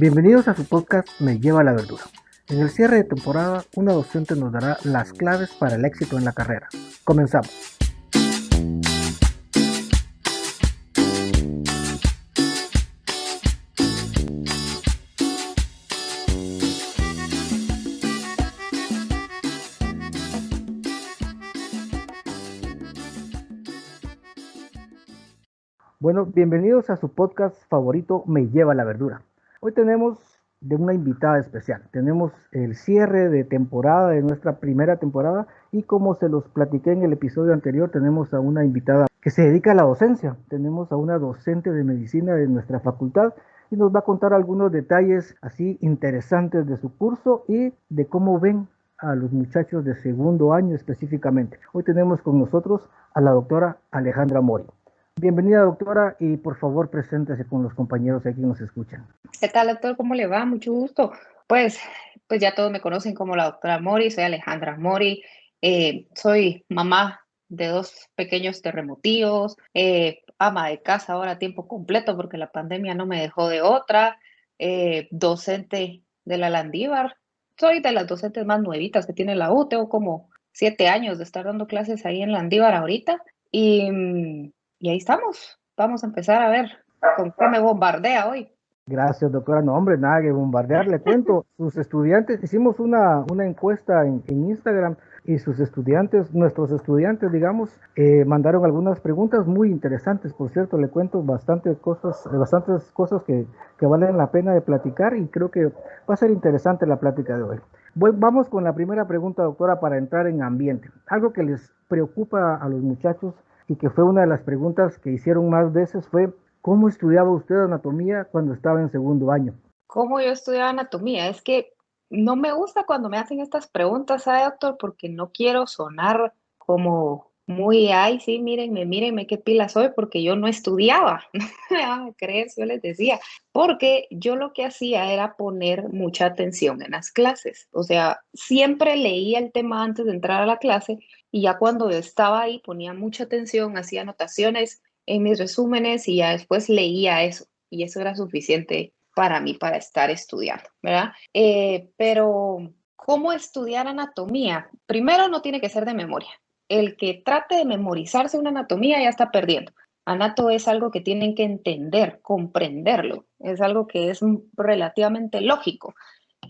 Bienvenidos a su podcast Me lleva la verdura. En el cierre de temporada, una docente nos dará las claves para el éxito en la carrera. Comenzamos. Bueno, bienvenidos a su podcast favorito Me lleva la verdura. Hoy tenemos de una invitada especial. Tenemos el cierre de temporada de nuestra primera temporada y como se los platiqué en el episodio anterior, tenemos a una invitada que se dedica a la docencia. Tenemos a una docente de medicina de nuestra facultad y nos va a contar algunos detalles así interesantes de su curso y de cómo ven a los muchachos de segundo año específicamente. Hoy tenemos con nosotros a la doctora Alejandra Mori. Bienvenida, doctora, y por favor, preséntese con los compañeros aquí que nos escuchan. ¿Qué tal, doctor? ¿Cómo le va? Mucho gusto. Pues ya todos me conocen como la doctora Mori, soy Alejandra Mori, soy mamá de 2 pequeños terremotíos, ama de casa ahora a tiempo completo porque la pandemia no me dejó de otra, docente de la Landívar. Soy de las docentes más nuevitas que tiene la U, tengo como 7 años de estar dando clases ahí en Landívar ahorita y ahí estamos. Vamos a empezar a ver con qué me bombardea hoy. Gracias, doctora. No, hombre, nada que bombardear. Le cuento, sus estudiantes, hicimos una encuesta en Instagram y sus estudiantes, nuestros estudiantes, digamos, mandaron algunas preguntas muy interesantes. Por cierto, le cuento bastantes cosas que valen la pena de platicar y creo que va a ser interesante la plática de hoy. Vamos con la primera pregunta, doctora, para entrar en ambiente. Algo que les preocupa a los muchachos y que fue una de las preguntas que hicieron más veces fue: ¿cómo estudiaba usted anatomía cuando estaba en segundo año? ¿Cómo yo estudiaba anatomía? Es que no me gusta cuando me hacen estas preguntas, ¿sabe, doctor? Porque no quiero sonar como muy, ay, sí, mírenme qué pila soy, porque yo no estudiaba. No me van a creer, yo les decía, porque yo lo que hacía era poner mucha atención en las clases. O sea, siempre leía el tema antes de entrar a la clase y ya cuando estaba ahí ponía mucha atención, hacía anotaciones en mis resúmenes y ya después leía eso. Y eso era suficiente para mí para estar estudiando, ¿verdad? Pero, ¿cómo estudiar anatomía? Primero, no tiene que ser de memoria. El que trate de memorizarse una anatomía ya está perdiendo. Anato es algo que tienen que entender, comprenderlo. Es algo que es relativamente lógico.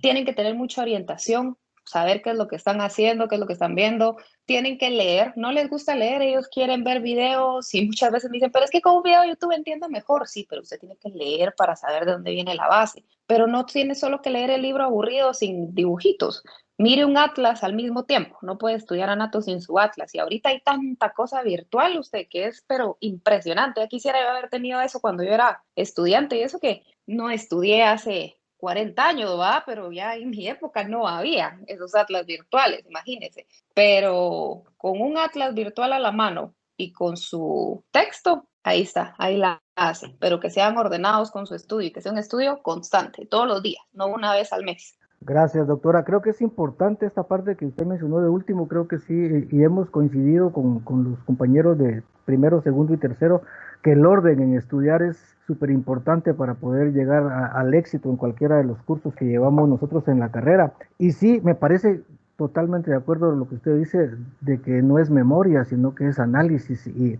Tienen que tener mucha orientación, saber qué es lo que están haciendo, qué es lo que están viendo. Tienen que leer, no les gusta leer, ellos quieren ver videos y muchas veces me dicen, pero es que con un video de YouTube entiendo mejor. Sí, pero usted tiene que leer para saber de dónde viene la base. Pero no tiene solo que leer el libro aburrido sin dibujitos. Mire un atlas al mismo tiempo, no puede estudiar anato sin su atlas. Y ahorita hay tanta cosa virtual, usted, que es pero impresionante. Ya quisiera yo haber tenido eso cuando yo era estudiante y eso que no estudié hace 40 años, ¿va? Pero ya en mi época no había esos atlas virtuales, imagínense. Pero con un atlas virtual a la mano y con su texto, ahí está, ahí la hace. Pero que sean ordenados con su estudio y que sea un estudio constante, todos los días, no una vez al mes. Gracias, doctora. Creo que es importante esta parte que usted mencionó de último, creo que sí, y hemos coincidido con los compañeros de primero, segundo y tercero, que el orden en estudiar es súper importante para poder llegar al éxito en cualquiera de los cursos que llevamos nosotros en la carrera. Y sí, me parece totalmente de acuerdo con lo que usted dice, de que no es memoria, sino que es análisis. Y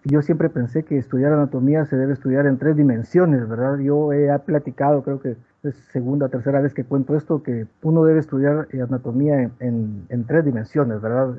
yo siempre pensé que estudiar anatomía se debe estudiar en 3 dimensiones, ¿verdad? Yo he platicado, creo que es segunda o tercera vez que cuento esto, que uno debe estudiar anatomía en 3 dimensiones, ¿verdad?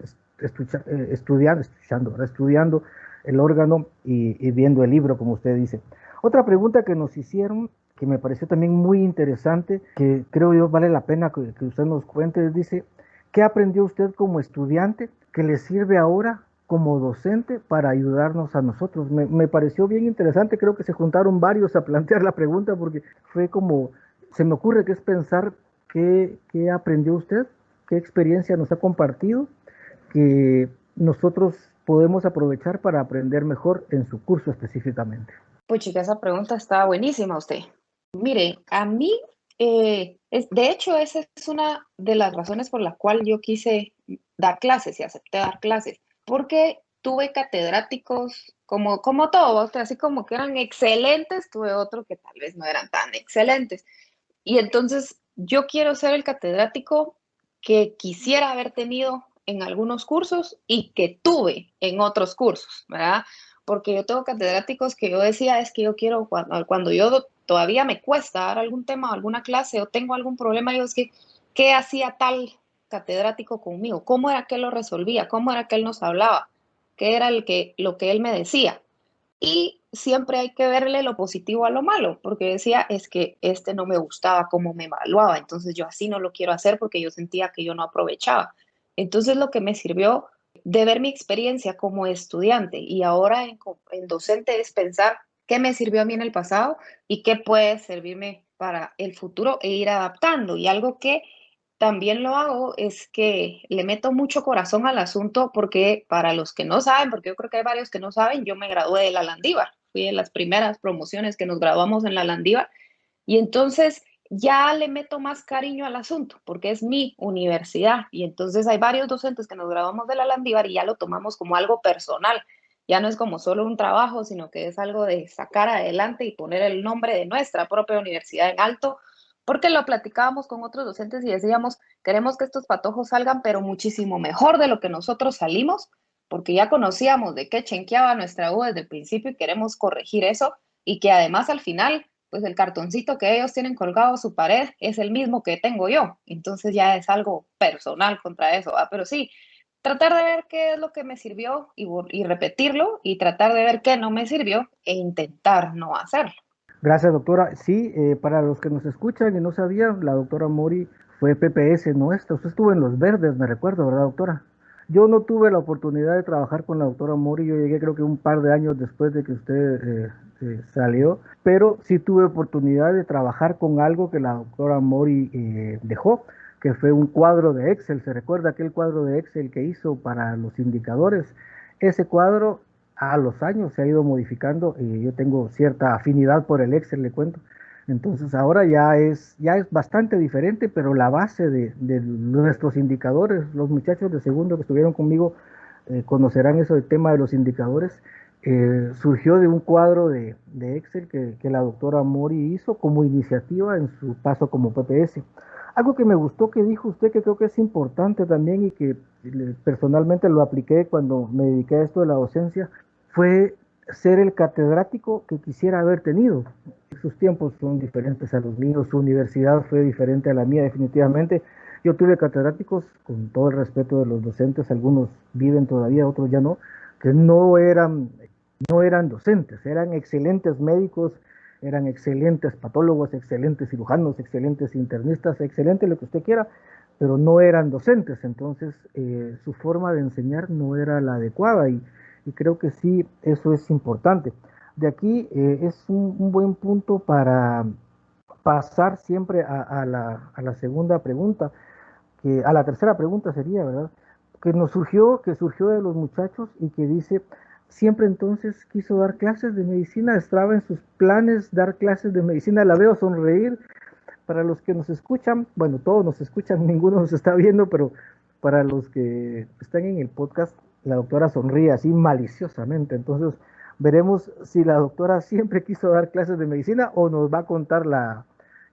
Estudiando, ¿verdad? Estudiando el órgano y viendo el libro, como usted dice. Otra pregunta que nos hicieron, que me pareció también muy interesante, que creo yo vale la pena que usted nos cuente, dice: ¿qué aprendió usted como estudiante que le sirve ahora como docente para ayudarnos a nosotros? Me pareció bien interesante, creo que se juntaron varios a plantear la pregunta porque fue como, se me ocurre que es pensar qué aprendió usted, qué experiencia nos ha compartido, que nosotros podemos aprovechar para aprender mejor en su curso específicamente. Pues chica, esa pregunta está buenísima usted. Mire, a mí, de hecho, esa es una de las razones por la cual yo quise dar clases y acepté dar clases, porque tuve catedráticos como todo, o sea, así como que eran excelentes, tuve otros que tal vez no eran tan excelentes. Y entonces yo quiero ser el catedrático que quisiera haber tenido en algunos cursos y que tuve en otros cursos, ¿verdad? Porque yo tengo catedráticos que yo decía, es que yo quiero, cuando yo todavía me cuesta dar algún tema o alguna clase o tengo algún problema, yo es que, ¿qué hacía tal catedrático conmigo? ¿Cómo era que él lo resolvía? ¿Cómo era que él nos hablaba? ¿Qué era lo que él me decía? Y siempre hay que verle lo positivo a lo malo, porque decía, es que este no me gustaba cómo me evaluaba, entonces yo así no lo quiero hacer porque yo sentía que yo no aprovechaba. Entonces lo que me sirvió de ver mi experiencia como estudiante y ahora en docente es pensar qué me sirvió a mí en el pasado y qué puede servirme para el futuro e ir adaptando. Y algo que también lo hago es que le meto mucho corazón al asunto porque para los que no saben, porque yo creo que hay varios que no saben, yo me gradué de la Landívar, fui de las primeras promociones que nos graduamos en la Landívar y entonces ya le meto más cariño al asunto porque es mi universidad y entonces hay varios docentes que nos graduamos de la Landívar y ya lo tomamos como algo personal, ya no es como solo un trabajo, sino que es algo de sacar adelante y poner el nombre de nuestra propia universidad en alto porque lo platicábamos con otros docentes y decíamos, queremos que estos patojos salgan, pero muchísimo mejor de lo que nosotros salimos, porque ya conocíamos de qué chenqueaba nuestra U desde el principio y queremos corregir eso, y que además al final, pues el cartoncito que ellos tienen colgado a su pared es el mismo que tengo yo, entonces ya es algo personal contra eso, ¿va? Pero sí, tratar de ver qué es lo que me sirvió y repetirlo, y tratar de ver qué no me sirvió e intentar no hacerlo. Gracias, doctora. Sí, para los que nos escuchan y no sabían, la doctora Mori fue PPS nuestra. Usted estuvo en Los Verdes, me recuerdo, ¿verdad, doctora? Yo no tuve la oportunidad de trabajar con la doctora Mori, yo llegué creo que un par de años después de que usted salió, pero sí tuve oportunidad de trabajar con algo que la doctora Mori dejó, que fue un cuadro de Excel. ¿Se recuerda aquel cuadro de Excel que hizo para los indicadores? Ese cuadro a los años se ha ido modificando y yo tengo cierta afinidad por el Excel, le cuento. Entonces ahora ya es bastante diferente, pero la base de nuestros indicadores, los muchachos de segundo que estuvieron conmigo conocerán eso del tema de los indicadores, surgió de un cuadro de Excel que la doctora Mori hizo como iniciativa en su paso como PPS. Algo que me gustó que dijo usted, que creo que es importante también y que personalmente lo apliqué cuando me dediqué a esto de la docencia, fue ser el catedrático que quisiera haber tenido. Sus tiempos son diferentes a los míos, su universidad fue diferente a la mía definitivamente. Yo tuve catedráticos, con todo el respeto de los docentes, algunos viven todavía, otros ya no, que no eran docentes, eran excelentes médicos, eran excelentes patólogos, excelentes cirujanos, excelentes internistas, excelente lo que usted quiera, pero no eran docentes, entonces su forma de enseñar no era la adecuada y creo que sí, eso es importante. De aquí es un buen punto para pasar siempre a la segunda pregunta, a la tercera pregunta sería, ¿verdad? Que surgió de los muchachos y que dice, siempre entonces quiso dar clases de medicina, estaba en sus planes dar clases de medicina, la veo sonreír. Para los que nos escuchan, bueno, todos nos escuchan, ninguno nos está viendo, pero para los que están en el podcast, la doctora sonríe así maliciosamente. Entonces, veremos si la doctora siempre quiso dar clases de medicina o nos va a contar la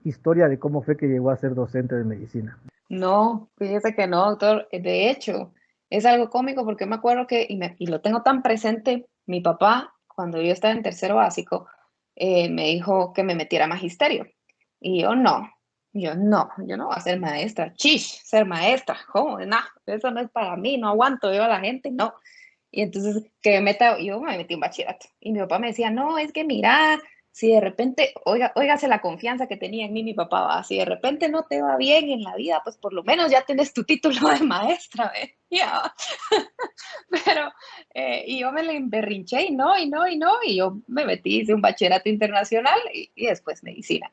historia de cómo fue que llegó a ser docente de medicina. No, fíjese que no, doctor. De hecho, es algo cómico porque me acuerdo que, y lo tengo tan presente, mi papá, cuando yo estaba en tercero básico, me dijo que me metiera a magisterio. Y yo no voy a ser maestra. Chish, ser maestra. ¿Cómo? No, eso no es para mí, no aguanto yo a la gente, no. Y entonces que me meta, yo me metí en bachillerato. Y mi papá me decía, no, es que mira, si de repente, óigase la confianza que tenía en mí mi papá, ¿va? Si de repente no te va bien en la vida, pues por lo menos ya tienes tu título de maestra, ¿ve? Ya. Pero, y yo me le emberrinché y yo me metí, hice un bachillerato internacional y después medicina.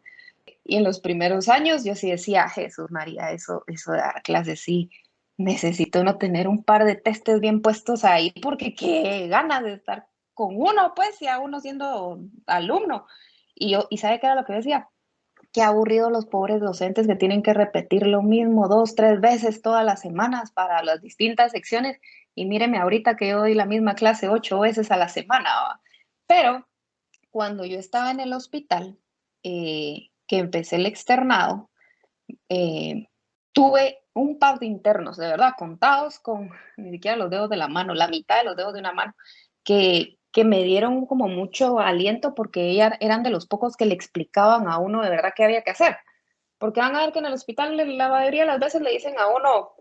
Y en los primeros años yo sí decía, Jesús María, eso de dar clases, sí, necesito no tener un par de testes bien puestos ahí, porque qué ganas de estar con uno, pues, ya uno siendo alumno. Y ¿sabe qué era lo que decía? Qué aburrido los pobres docentes que tienen que repetir lo mismo 2, 3 veces todas las semanas para las distintas secciones. Y míreme ahorita que yo doy la misma clase 8 veces a la semana, ¿va? Pero cuando yo estaba en el hospital, que empecé el externado, tuve un par de internos, de verdad, contados con ni siquiera los dedos de la mano, la mitad de los dedos de una mano, que me dieron como mucho aliento porque eran de los pocos que le explicaban a uno de verdad qué había que hacer. Porque van a ver que en el hospital la mayoría de las veces le dicen a uno,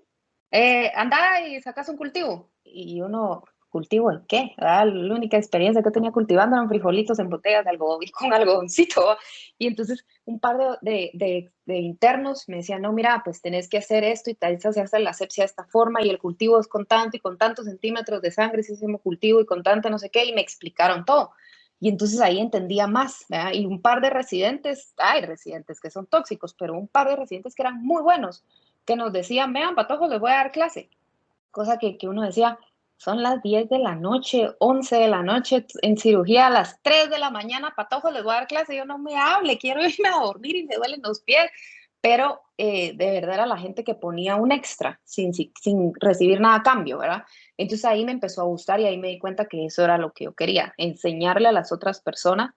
anda y sacas un cultivo. Y uno, ¿cultivo en qué? ¿Verdad? La única experiencia que tenía cultivando eran frijolitos en botellas de algodón con algodoncito. Y entonces un par de internos me decían, no, mira, pues tenés que hacer esto y tal, se hace la asepsia de esta forma y el cultivo es con tanto y con tantos centímetros de sangre, si hacemos cultivo y con tanto no sé qué, y me explicaron todo. Y entonces ahí entendía más, ¿verdad? Y un par de residentes, hay residentes que son tóxicos, pero un par de residentes que eran muy buenos, que nos decían, vean, patojos, les voy a dar clase. Cosa que uno decía, son las 10 de la noche, 11 de la noche, en cirugía a las 3 de la mañana, patojos, les voy a dar clase. Yo no me hable, quiero irme a dormir y me duelen los pies. Pero de verdad era la gente que ponía un extra sin recibir nada a cambio, ¿verdad? Entonces ahí me empezó a gustar y ahí me di cuenta que eso era lo que yo quería, enseñarle a las otras personas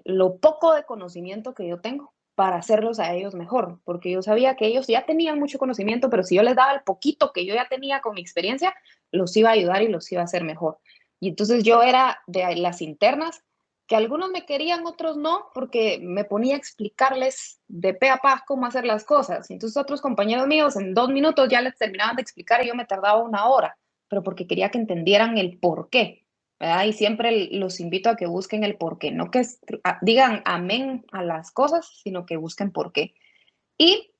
lo poco de conocimiento que yo tengo para hacerlos a ellos mejor, porque yo sabía que ellos ya tenían mucho conocimiento, pero si yo les daba el poquito que yo ya tenía con mi experiencia, los iba a ayudar y los iba a hacer mejor. Y entonces yo era de las internas, que algunos me querían, otros no, porque me ponía a explicarles de pe a pa cómo hacer las cosas. Entonces otros compañeros míos en 2 minutos ya les terminaban de explicar y yo me tardaba 1 hora, pero porque quería que entendieran el por qué, ¿verdad? Y siempre los invito a que busquen el por qué, no que digan amén a las cosas, sino que busquen por qué. Y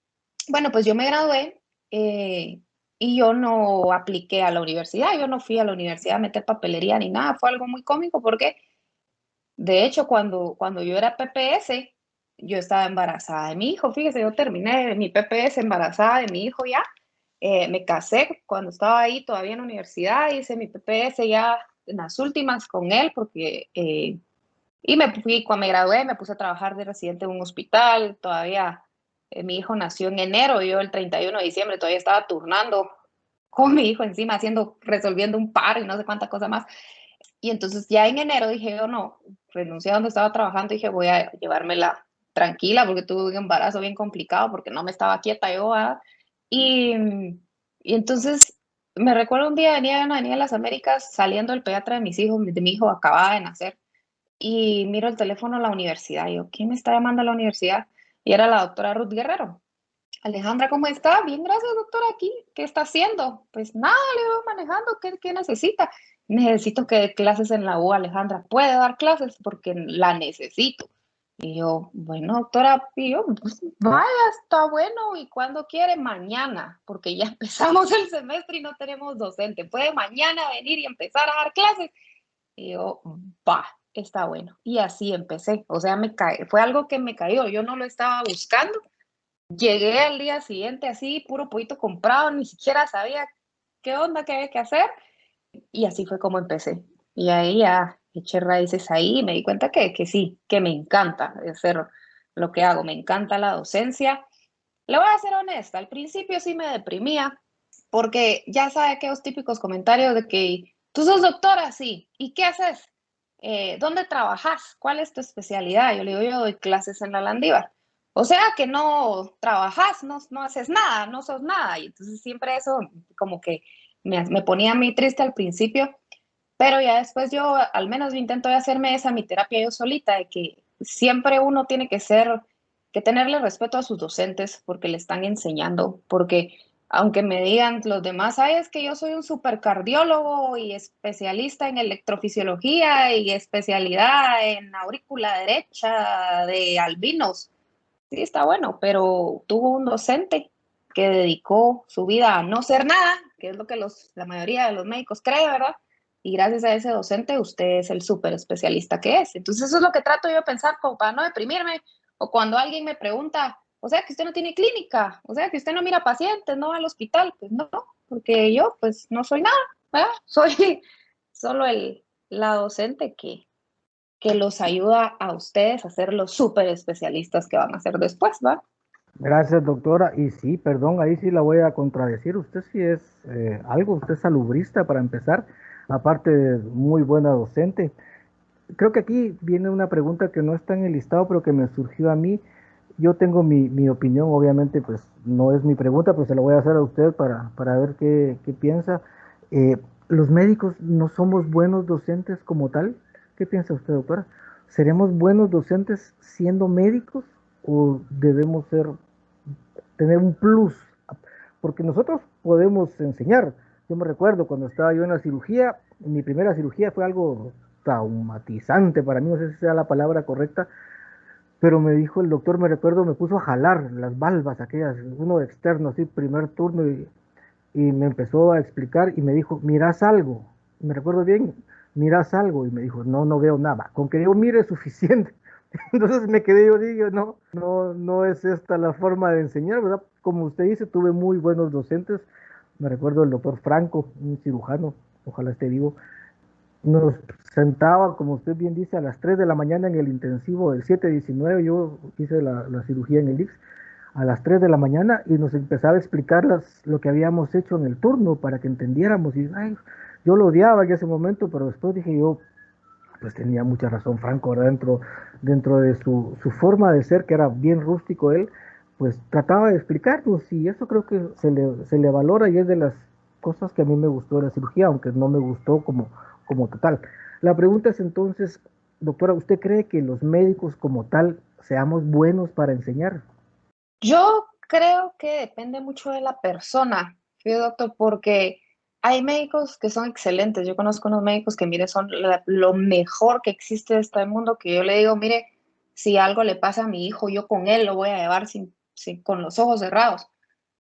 bueno, pues yo me gradué y yo no apliqué a la universidad, yo no fui a la universidad a meter papelería ni nada, fue algo muy cómico porque de hecho, cuando yo era PPS, yo estaba embarazada de mi hijo. Fíjese, yo terminé mi PPS embarazada de mi hijo ya. Me casé cuando estaba ahí todavía en la universidad, hice mi PPS ya en las últimas con él, porque, y me fui, cuando me gradué, me puse a trabajar de residente en un hospital. Todavía mi hijo nació en enero, yo el 31 de diciembre todavía estaba turnando con mi hijo encima, resolviendo un paro y no sé cuántas cosas más. Y entonces ya en enero dije yo no, renuncié a donde estaba trabajando y dije voy a llevármela tranquila porque tuve un embarazo bien complicado porque no me estaba quieta yo, ¿verdad? Y, y entonces me recuerdo un día venía en la Avenida de las Américas saliendo del pediatra de mi hijo acababa de nacer y miro el teléfono a la universidad y yo, ¿quién me está llamando a la universidad? Y era la doctora Ruth Guerrero. Alejandra, ¿cómo está? Bien, gracias, doctora, aquí. ¿Qué está haciendo? Pues nada, le voy manejando. ¿Qué necesita? Necesito que dé clases en la U, Alejandra. ¿Puede dar clases? Porque la necesito. Y yo, bueno, doctora, y yo, pues, vaya, está bueno. ¿Y cuándo quiere? Mañana, porque ya empezamos el semestre y no tenemos docente. ¿Puede mañana venir y empezar a dar clases? Y yo, va, está bueno. Y así empecé. O sea, fue algo que me cayó. Yo no lo estaba buscando. Llegué al día siguiente así, puro poquito comprado, ni siquiera sabía qué onda, qué había que hacer. Y así fue como empecé. Y ahí ya eché raíces ahí y me di cuenta que sí, que me encanta hacer lo que hago. Me encanta la docencia. Le voy a ser honesta, al principio sí me deprimía, porque ya sabe aquellos típicos comentarios de que tú sos doctora, sí, ¿y qué haces? ¿Dónde trabajas? ¿Cuál es tu especialidad? Yo le digo, yo doy clases en la Landívar. O sea que no trabajas, no haces nada, no sos nada. Y entonces siempre eso como que me ponía muy triste al principio, pero ya después yo al menos intento de hacerme esa mi terapia yo solita, de que siempre uno tiene que tenerle respeto a sus docentes porque le están enseñando, porque aunque me digan los demás, ay, es que yo soy un supercardiólogo y especialista en electrofisiología y especialidad en aurícula derecha de albinos. Sí, está bueno, pero tuvo un docente que dedicó su vida a no ser nada, que es lo que la mayoría de los médicos cree, ¿verdad? Y gracias a ese docente usted es el súper especialista que es. Entonces eso es lo que trato yo de pensar como para no deprimirme. O cuando alguien me pregunta, o sea que usted no tiene clínica, o sea que usted no mira pacientes, no va al hospital. Pues no, porque yo pues no soy nada, ¿verdad? Soy solo la docente que los ayuda a ustedes a ser los súper especialistas que van a ser después, ¿va? Gracias, doctora. Y sí, perdón, ahí sí la voy a contradecir. Usted sí es algo, usted es salubrista para empezar, aparte de muy buena docente. Creo que aquí viene una pregunta que no está en el listado, pero que me surgió a mí. yo tengo mi opinión, obviamente, pues no es mi pregunta, pues se la voy a hacer a usted para ver qué piensa. Eh, ¿Los médicos no somos buenos docentes como tal? ¿Qué piensa usted, doctora? ¿Seremos buenos docentes siendo médicos o debemos tener un plus? Porque nosotros podemos enseñar. Yo me recuerdo cuando estaba yo en la cirugía, mi primera cirugía fue algo traumatizante para mí, no sé si sea la palabra correcta, pero me dijo el doctor, me recuerdo, me puso a jalar las valvas aquellas, uno externo, así, primer turno, y me empezó a explicar y me dijo, ¿mirás algo? Me recuerdo bien, ¿mirás algo? Y me dijo, no, no veo nada. Con que yo mire es suficiente. Entonces me quedé, yo digo, no, no, no es esta la forma de enseñar, ¿verdad? Como usted dice, tuve muy buenos docentes. Me recuerdo el doctor Franco, un cirujano, ojalá esté vivo, nos sentaba, como usted bien dice, a las 3 de la mañana en el intensivo del 719. Yo hice la cirugía en el IX a las 3 de la mañana y nos empezaba a explicar lo que habíamos hecho en el turno para que entendiéramos. Y ay, yo lo odiaba en ese momento, pero después dije yo, pues tenía mucha razón Franco, ¿verdad? Dentro de su forma de ser, que era bien rústico él, pues trataba de explicarnos y eso creo que se le valora y es de las cosas que a mí me gustó de la cirugía, aunque no me gustó como total. La pregunta es entonces, doctora, ¿usted cree que los médicos como tal seamos buenos para enseñar? Yo creo que depende mucho de la persona, ¿sí, doctor? Porque hay médicos que son excelentes. Yo conozco unos médicos que, mire, son lo mejor que existe de este mundo, que yo le digo, mire, si algo le pasa a mi hijo, yo con él lo voy a llevar con los ojos cerrados,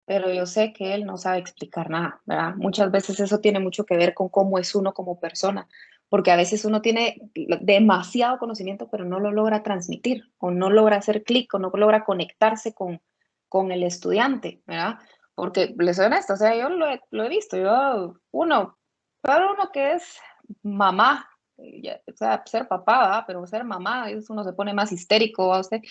pero yo sé que él no sabe explicar nada, ¿verdad? Muchas veces eso tiene mucho que ver con cómo es uno como persona, porque a veces uno tiene demasiado conocimiento, pero no lo logra transmitir, o no logra hacer clic, o no logra conectarse con el estudiante, ¿verdad? Porque les soy honesta, o sea, yo lo he visto, para uno que es mamá, o sea, ser papá, ¿verdad? Pero ser mamá, uno se pone más histérico, ¿va usted?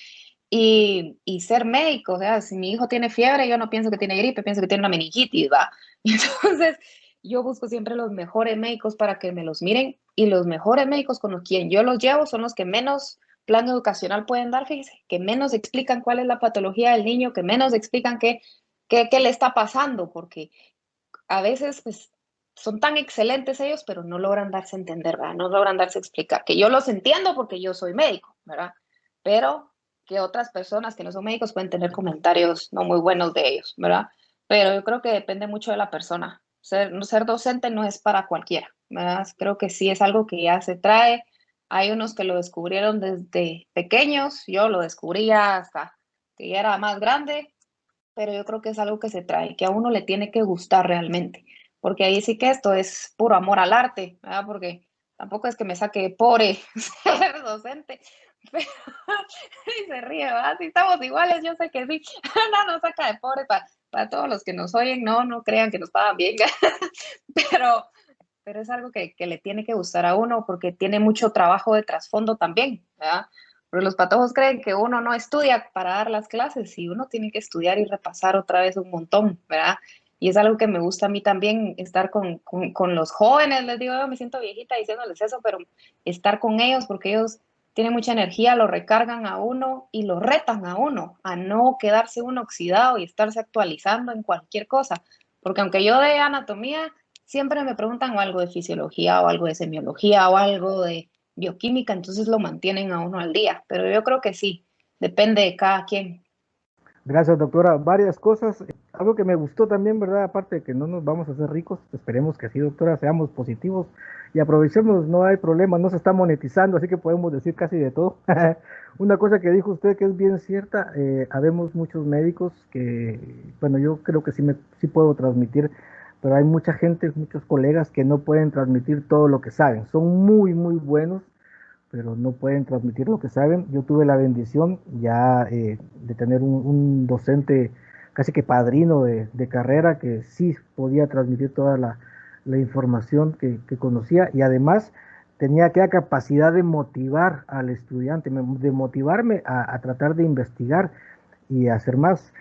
Y ser médico, o sea, si mi hijo tiene fiebre, yo no pienso que tiene gripe, pienso que tiene una meningitis, ¿va? Y entonces, yo busco siempre los mejores médicos para que me los miren y los mejores médicos con los quien yo los llevo son los que menos plan educacional pueden dar, fíjese, que menos explican cuál es la patología del niño, que menos explican qué le está pasando, porque a veces pues, son tan excelentes ellos, pero no logran darse a entender, ¿verdad? No logran darse a explicar, que yo los entiendo porque yo soy médico, ¿verdad? Pero que otras personas que no son médicos pueden tener comentarios no muy buenos de ellos, ¿verdad? Pero yo creo que depende mucho de la persona. Ser docente no es para cualquiera, ¿verdad? Creo que sí es algo que ya se trae. Hay unos que lo descubrieron desde pequeños, yo lo descubría hasta que ya era más grande, pero yo creo que es algo que se trae, que a uno le tiene que gustar realmente, porque ahí sí que esto es puro amor al arte, ¿verdad? Porque tampoco es que me saque pobre ser docente, pero y se ríe, ¿verdad? Si estamos iguales, yo sé que sí, no nos saca de pobre para todos los que nos oyen, no crean que nos pagan bien, pero, pero es algo que le tiene que gustar a uno porque tiene mucho trabajo de trasfondo también, ¿verdad? Pero los patojos creen que uno no estudia para dar las clases y uno tiene que estudiar y repasar otra vez un montón, ¿verdad? Y es algo que me gusta a mí también, estar con los jóvenes, les digo, yo me siento viejita diciéndoles eso, pero estar con ellos porque ellos tienen mucha energía, lo recargan a uno y lo retan a uno, a no quedarse uno oxidado y estarse actualizando en cualquier cosa. Porque aunque yo de anatomía, siempre me preguntan o algo de fisiología o algo de semiología o algo de bioquímica, entonces lo mantienen a uno al día. Pero yo creo que sí, depende de cada quien. Gracias, doctora. Varias cosas. Algo que me gustó también, ¿verdad? Aparte de que no nos vamos a hacer ricos, esperemos que así, doctora, seamos positivos y aprovechemos, no hay problema, no se está monetizando, así que podemos decir casi de todo. Una cosa que dijo usted que es bien cierta, habemos muchos médicos que, bueno, yo creo que sí puedo transmitir, pero hay mucha gente, muchos colegas que no pueden transmitir todo lo que saben. Son muy, muy buenos, pero no pueden transmitir lo que saben. Yo tuve la bendición ya de tener un docente casi que padrino de carrera que sí podía transmitir toda la información que conocía y además tenía aquella capacidad de motivar al estudiante, de motivarme a tratar de investigar y hacer más.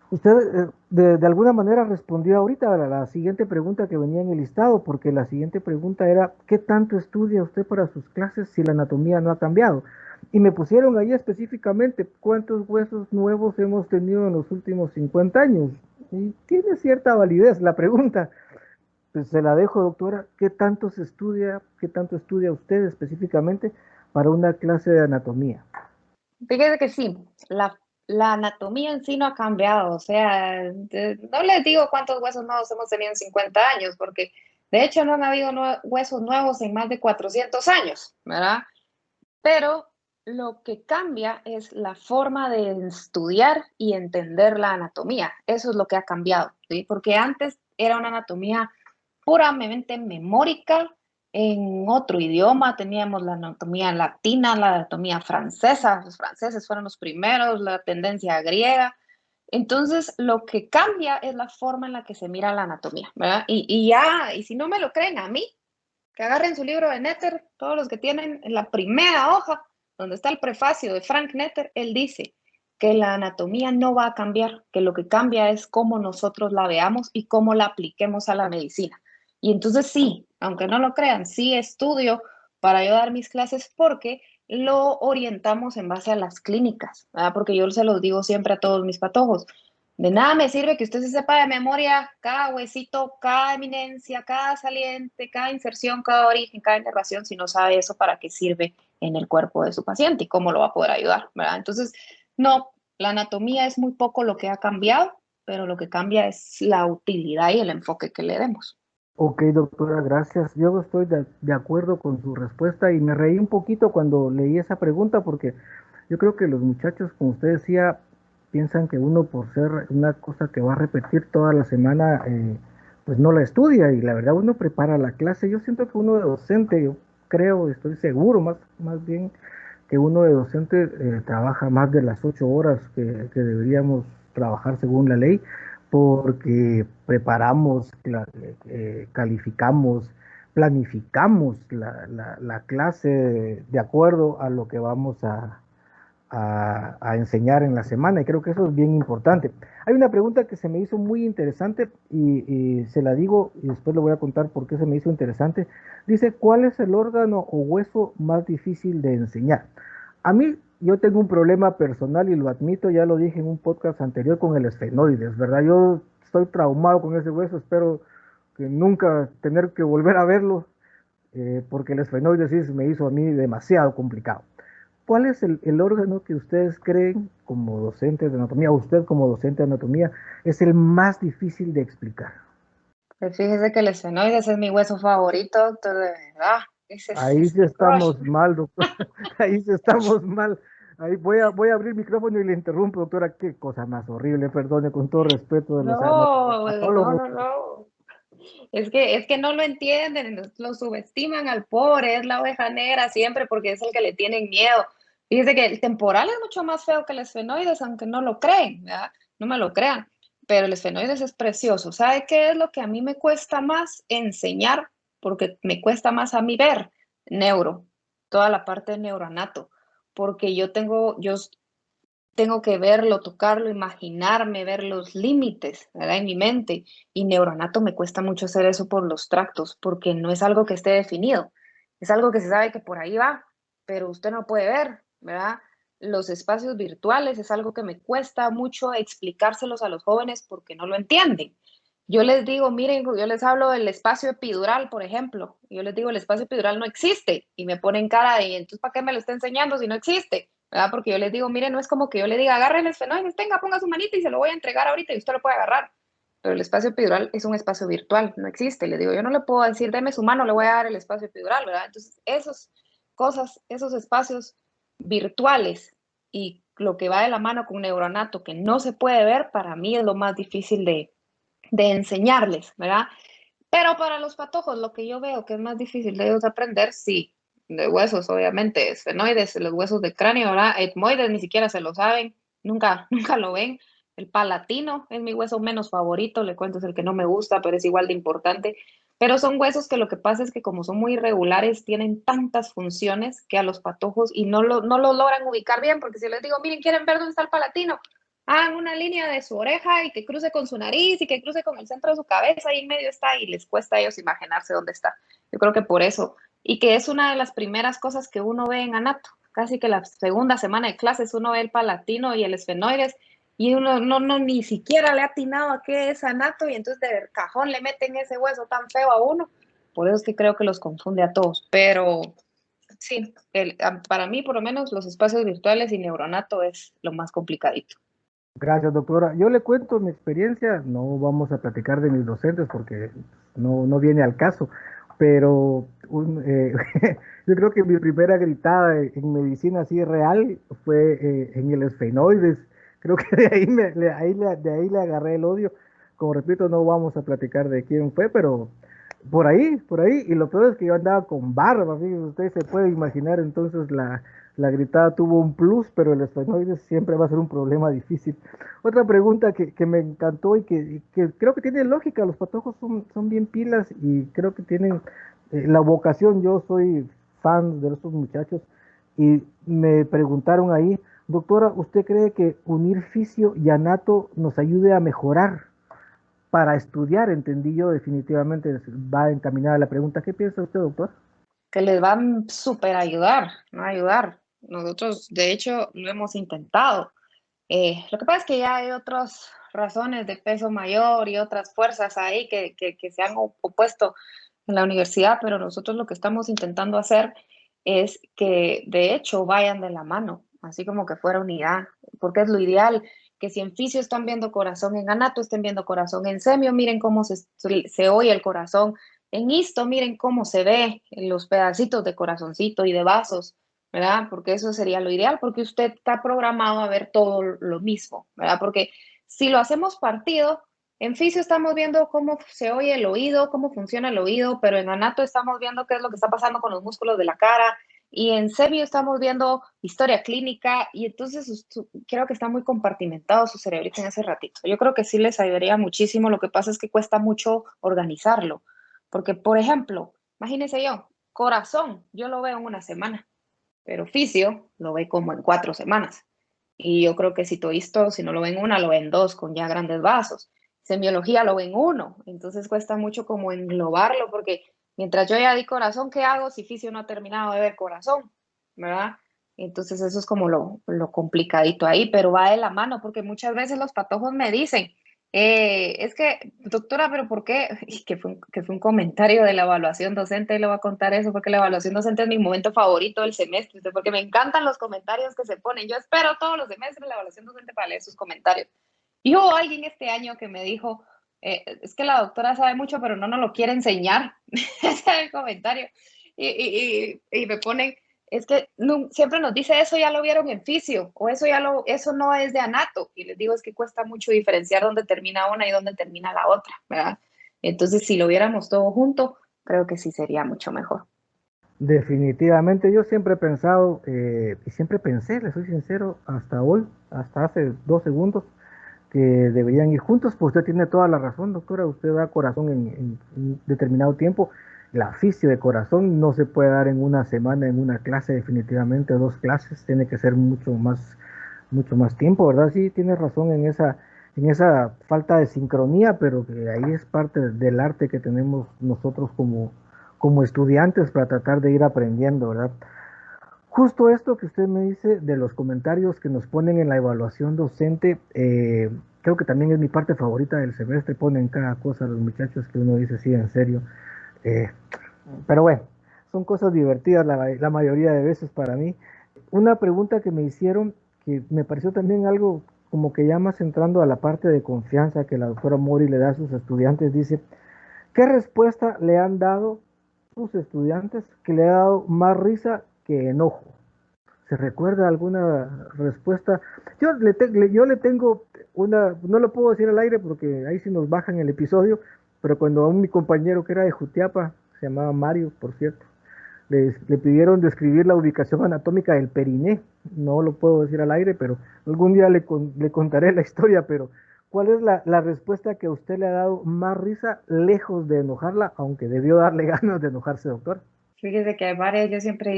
Usted de alguna manera respondió ahorita a la siguiente pregunta que venía en el listado, porque la siguiente pregunta era, ¿qué tanto estudia usted para sus clases si la anatomía no ha cambiado? Y me pusieron ahí específicamente cuántos huesos nuevos hemos tenido en los últimos 50 años. Y tiene cierta validez la pregunta. Pues se la dejo, doctora. ¿Qué tanto se estudia, qué tanto estudia usted específicamente para una clase de anatomía? Fíjese que sí, la anatomía en sí no ha cambiado, o sea, no les digo cuántos huesos nuevos hemos tenido en 50 años, porque de hecho no han habido huesos nuevos en más de 400 años, ¿verdad? Pero lo que cambia es la forma de estudiar y entender la anatomía. Eso es lo que ha cambiado, ¿sí? Porque antes era una anatomía puramente memórica, en otro idioma teníamos la anatomía latina, la anatomía francesa, los franceses fueron los primeros, la tendencia griega. Entonces, lo que cambia es la forma en la que se mira la anatomía, ¿verdad? Y si no me lo creen a mí, que agarren su libro de Netter, todos los que tienen en la primera hoja, donde está el prefacio de Frank Netter, él dice que la anatomía no va a cambiar, que lo que cambia es cómo nosotros la veamos y cómo la apliquemos a la medicina. Y entonces sí, aunque no lo crean, sí estudio para yo dar mis clases porque lo orientamos en base a las clínicas, ¿verdad? Porque yo se los digo siempre a todos mis patojos. De nada me sirve que usted se sepa de memoria cada huesito, cada eminencia, cada saliente, cada inserción, cada origen, cada inervación, si no sabe eso para qué sirve en el cuerpo de su paciente y cómo lo va a poder ayudar, ¿verdad? Entonces, no, la anatomía es muy poco lo que ha cambiado, pero lo que cambia es la utilidad y el enfoque que le demos. Ok, doctora, gracias. Yo estoy de acuerdo con su respuesta y me reí un poquito cuando leí esa pregunta porque yo creo que los muchachos, como usted decía, piensan que uno por ser una cosa que va a repetir toda la semana, pues no la estudia y la verdad uno prepara la clase. Yo siento que uno de docente, yo creo, estoy seguro más bien que uno de docente trabaja más de las 8 horas que deberíamos trabajar según la ley, porque preparamos, calificamos, planificamos la clase de acuerdo a lo que vamos a enseñar en la semana y creo que eso es bien importante. Hay una pregunta que se me hizo muy interesante y se la digo y después le voy a contar por qué se me hizo interesante. Dice, ¿cuál es el órgano o hueso más difícil de enseñar? A mí, yo tengo un problema personal y lo admito, ya lo dije en un podcast anterior con el esfenoides, ¿verdad? Yo estoy traumado con ese hueso, espero que nunca tener que volver a verlo, porque el esfenoides sí me hizo a mí demasiado complicado. ¿Cuál es el órgano que ustedes creen, como docentes de anatomía, o usted como docente de anatomía, es el más difícil de explicar? Pues fíjese que el esfenoides es mi hueso favorito, doctor, de verdad. Ese Ahí sí ¡ay! estamos mal, doctor. Ahí sí estamos mal. Ahí voy a abrir el micrófono y le interrumpo, doctora. Qué cosa más horrible, perdone con todo respeto de los No, no, anatólogos. no, no. Es que no lo entienden, lo subestiman al pobre, es la oveja negra siempre porque es el que le tienen miedo. Fíjese que el temporal es mucho más feo que el esfenoides, aunque no lo creen, ¿verdad? No me lo crean, pero el esfenoides es precioso. ¿Sabe qué es lo que a mí me cuesta más enseñar? Porque me cuesta más a mí ver neuro, toda la parte de neuroanato, porque yo tengo que verlo, tocarlo, imaginarme, ver los límites, ¿verdad? En mi mente. Y neuronato me cuesta mucho hacer eso por los tractos, porque no es algo que esté definido. Es algo que se sabe que por ahí va, pero usted no puede ver, ¿verdad? Los espacios virtuales es algo que me cuesta mucho explicárselos a los jóvenes porque no lo entienden. Yo les digo, miren, yo les hablo del espacio epidural, por ejemplo. Yo les digo, el espacio epidural no existe. Y me ponen cara de, entonces, ¿para qué me lo está enseñando si no existe? ¿Verdad? Porque yo les digo, mire, no es como que yo le diga, agarre el esfenoides, tenga, ponga su manita y se lo voy a entregar ahorita y usted lo puede agarrar. Pero el espacio epidural es un espacio virtual, no existe. Le digo, yo no le puedo decir, deme su mano, le voy a dar el espacio epidural, ¿verdad? Entonces, esas cosas, esos espacios virtuales y lo que va de la mano con neuronato que no se puede ver, para mí es lo más difícil de enseñarles, ¿verdad? Pero para los patojos, lo que yo veo que es más difícil de ellos aprender, sí, de huesos, obviamente, esfenoides, los huesos del cráneo, ¿verdad? Etmoides ni siquiera se lo saben, nunca, nunca lo ven. El palatino es mi hueso menos favorito, le cuento, es el que no me gusta, pero es igual de importante. Pero son huesos que lo que pasa es que como son muy irregulares, tienen tantas funciones que a los patojos y no lo logran ubicar bien, porque si les digo, miren, ¿quieren ver dónde está el palatino? hagan una línea de su oreja y que cruce con su nariz y que cruce con el centro de su cabeza, y en medio está, y les cuesta a ellos imaginarse dónde está. Yo creo que por eso, y que es una de las primeras cosas que uno ve en anato, casi que la segunda semana de clases uno ve el palatino y el esfenoides, y uno no ni siquiera le ha atinado a qué es anato, y entonces de cajón le meten ese hueso tan feo a uno. Por eso es que creo que los confunde a todos, pero sí, para mí por lo menos los espacios virtuales y neuronato es lo más complicadito. Gracias, doctora. Yo le cuento mi experiencia, no vamos a platicar de mis docentes porque no viene al caso, pero yo creo que mi primera gritada en medicina así real fue en el esfenoides. Creo que de ahí, de ahí le agarré el odio. Como repito, no vamos a platicar de quién fue, pero por ahí, y lo peor es que yo andaba con barba, fíjese, usted se puede imaginar, entonces la gritada tuvo un plus, pero el esfenoides siempre va a ser un problema difícil. Otra pregunta que me encantó y que creo que tiene lógica, los patojos son bien pilas y creo que tienen la vocación, yo soy fan de estos muchachos y me preguntaron ahí, doctora, ¿usted cree que unir fisio y anato nos ayude a mejorar para estudiar? Entendí yo, definitivamente va encaminada la pregunta. ¿Qué piensa usted, doctor? Que les van súper ayudar, no ayudar. Nosotros, de hecho, lo hemos intentado. Lo que pasa es que ya hay otras razones de peso mayor y otras fuerzas ahí que se han opuesto en la universidad, pero nosotros lo que estamos intentando hacer es que de hecho vayan de la mano, así como que fuera unidad, porque es lo ideal, que si en fisio están viendo corazón, en anato estén viendo corazón, en semio miren cómo se oye el corazón, en histo miren cómo se ve los pedacitos de corazoncito y de vasos, ¿verdad? Porque eso sería lo ideal, porque usted está programado a ver todo lo mismo, ¿verdad? Porque si lo hacemos partido, en fisio estamos viendo cómo se oye el oído, cómo funciona el oído, pero en anato estamos viendo qué es lo que está pasando con los músculos de la cara, y en semio estamos viendo historia clínica, y entonces creo que está muy compartimentado su cerebrito en ese ratito. Yo creo que sí les ayudaría muchísimo, lo que pasa es que cuesta mucho organizarlo, porque, por ejemplo, imagínense yo, corazón, yo lo veo en una semana, pero fisio lo ve como en 4 semanas. Y yo creo que citohisto, si no lo ven una, lo ven dos, con ya grandes vasos. Semiología lo ven uno, entonces cuesta mucho como englobarlo, porque mientras yo ya di corazón, ¿qué hago si fisio no ha terminado de ver corazón? ¿Verdad? Entonces eso es como lo complicadito ahí, pero va de la mano, porque muchas veces los patojos me dicen, es que, doctora, pero ¿por qué? Y que fue un comentario de la evaluación docente, y le voy a contar eso, porque la evaluación docente es mi momento favorito del semestre, porque me encantan los comentarios que se ponen. Yo espero todos los semestres la evaluación docente para leer sus comentarios. Y hubo alguien este año que me dijo, es que la doctora sabe mucho, pero no nos lo quiere enseñar. Ese es el comentario. Y me ponen, es que no, siempre nos dice eso ya lo vieron en fisio, o eso no es de anato, y les digo es que cuesta mucho diferenciar dónde termina una y dónde termina la otra, ¿verdad? Entonces si lo viéramos todo junto, creo que sí sería mucho mejor. Definitivamente, yo siempre he pensado, y siempre pensé, le soy sincero, hasta hoy, hasta hace 2 segundos, que deberían ir juntos, pues usted tiene toda la razón, doctora, usted da corazón en un determinado tiempo, la fisio de corazón no se puede dar en una semana, en una clase, definitivamente 2 clases, tiene que ser mucho más tiempo, ¿verdad? Sí, tiene razón en esa falta de sincronía, pero que ahí es parte del arte que tenemos nosotros como estudiantes para tratar de ir aprendiendo, ¿verdad? Justo esto que usted me dice de los comentarios que nos ponen en la evaluación docente, creo que también es mi parte favorita del semestre, ponen cada cosa los muchachos que uno dice, sí, en serio. Eh, pero bueno, son cosas divertidas la mayoría de veces para mí. Una pregunta que me hicieron, que me pareció también algo como que ya más entrando a la parte de confianza que la doctora Mori le da a sus estudiantes, dice, ¿qué respuesta le han dado sus estudiantes que le ha dado más risa que enojo? ¿Se recuerda alguna respuesta? Yo le tengo una, no lo puedo decir al aire porque ahí sí nos bajan el episodio, pero cuando a mi compañero que era de Jutiapa, se llamaba Mario, por cierto, le pidieron describir la ubicación anatómica del periné, no lo puedo decir al aire, pero algún día le contaré la historia, pero ¿cuál es la respuesta que a usted le ha dado más risa lejos de enojarla, aunque debió darle ganas de enojarse, doctor? Fíjese que hay varias, yo siempre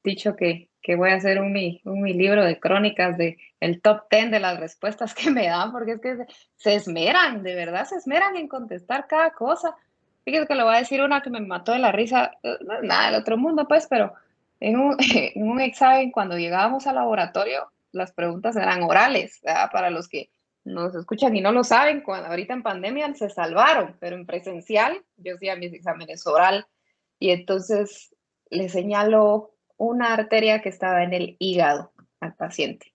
dicho que voy a hacer un mi libro de crónicas de el top 10 de las respuestas que me dan, porque es que se esmeran, de verdad se esmeran en contestar cada cosa. Fíjate que le voy a decir una que me mató de la risa, no es nada del otro mundo, pues, pero en un examen, cuando llegábamos al laboratorio, las preguntas eran orales, ¿verdad? Para los que nos escuchan y no lo saben, cuando ahorita en pandemia se salvaron, pero en presencial yo hacía mis exámenes oral y entonces le señalo una arteria que estaba en el hígado al paciente.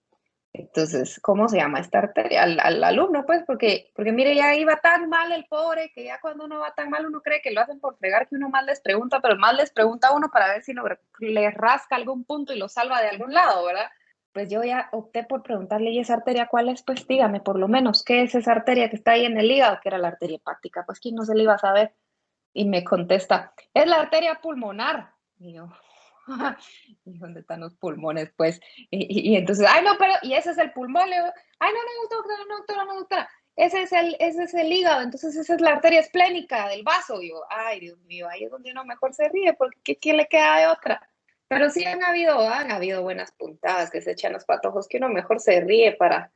Entonces, ¿cómo se llama esta arteria? Al alumno, pues, porque mire, ya iba tan mal el pobre, que ya cuando uno va tan mal, uno cree que lo hacen por fregar, que uno más les pregunta, pero más les pregunta a uno para ver si le rasca algún punto y lo salva de algún lado, ¿verdad? Pues yo ya opté por preguntarle, ¿y esa arteria cuál es? Pues dígame, por lo menos, ¿qué es esa arteria que está ahí en el hígado? Que era la arteria hepática. Pues, ¿quién no se le iba a saber? Y me contesta, es la arteria pulmonar. Y yo, ¿y dónde están los pulmones? Pues, y entonces, ay, no, pero, y ese es el pulmón. Le digo, ay, no, no, doctora, no, doctora, no, doctora. Ese es el hígado, entonces esa es la arteria esplénica del vaso. Y yo, ay, Dios mío, ahí es donde uno mejor se ríe, porque ¿qué le queda de otra? Pero sí han habido buenas puntadas que se echan los patojos, que uno mejor se ríe para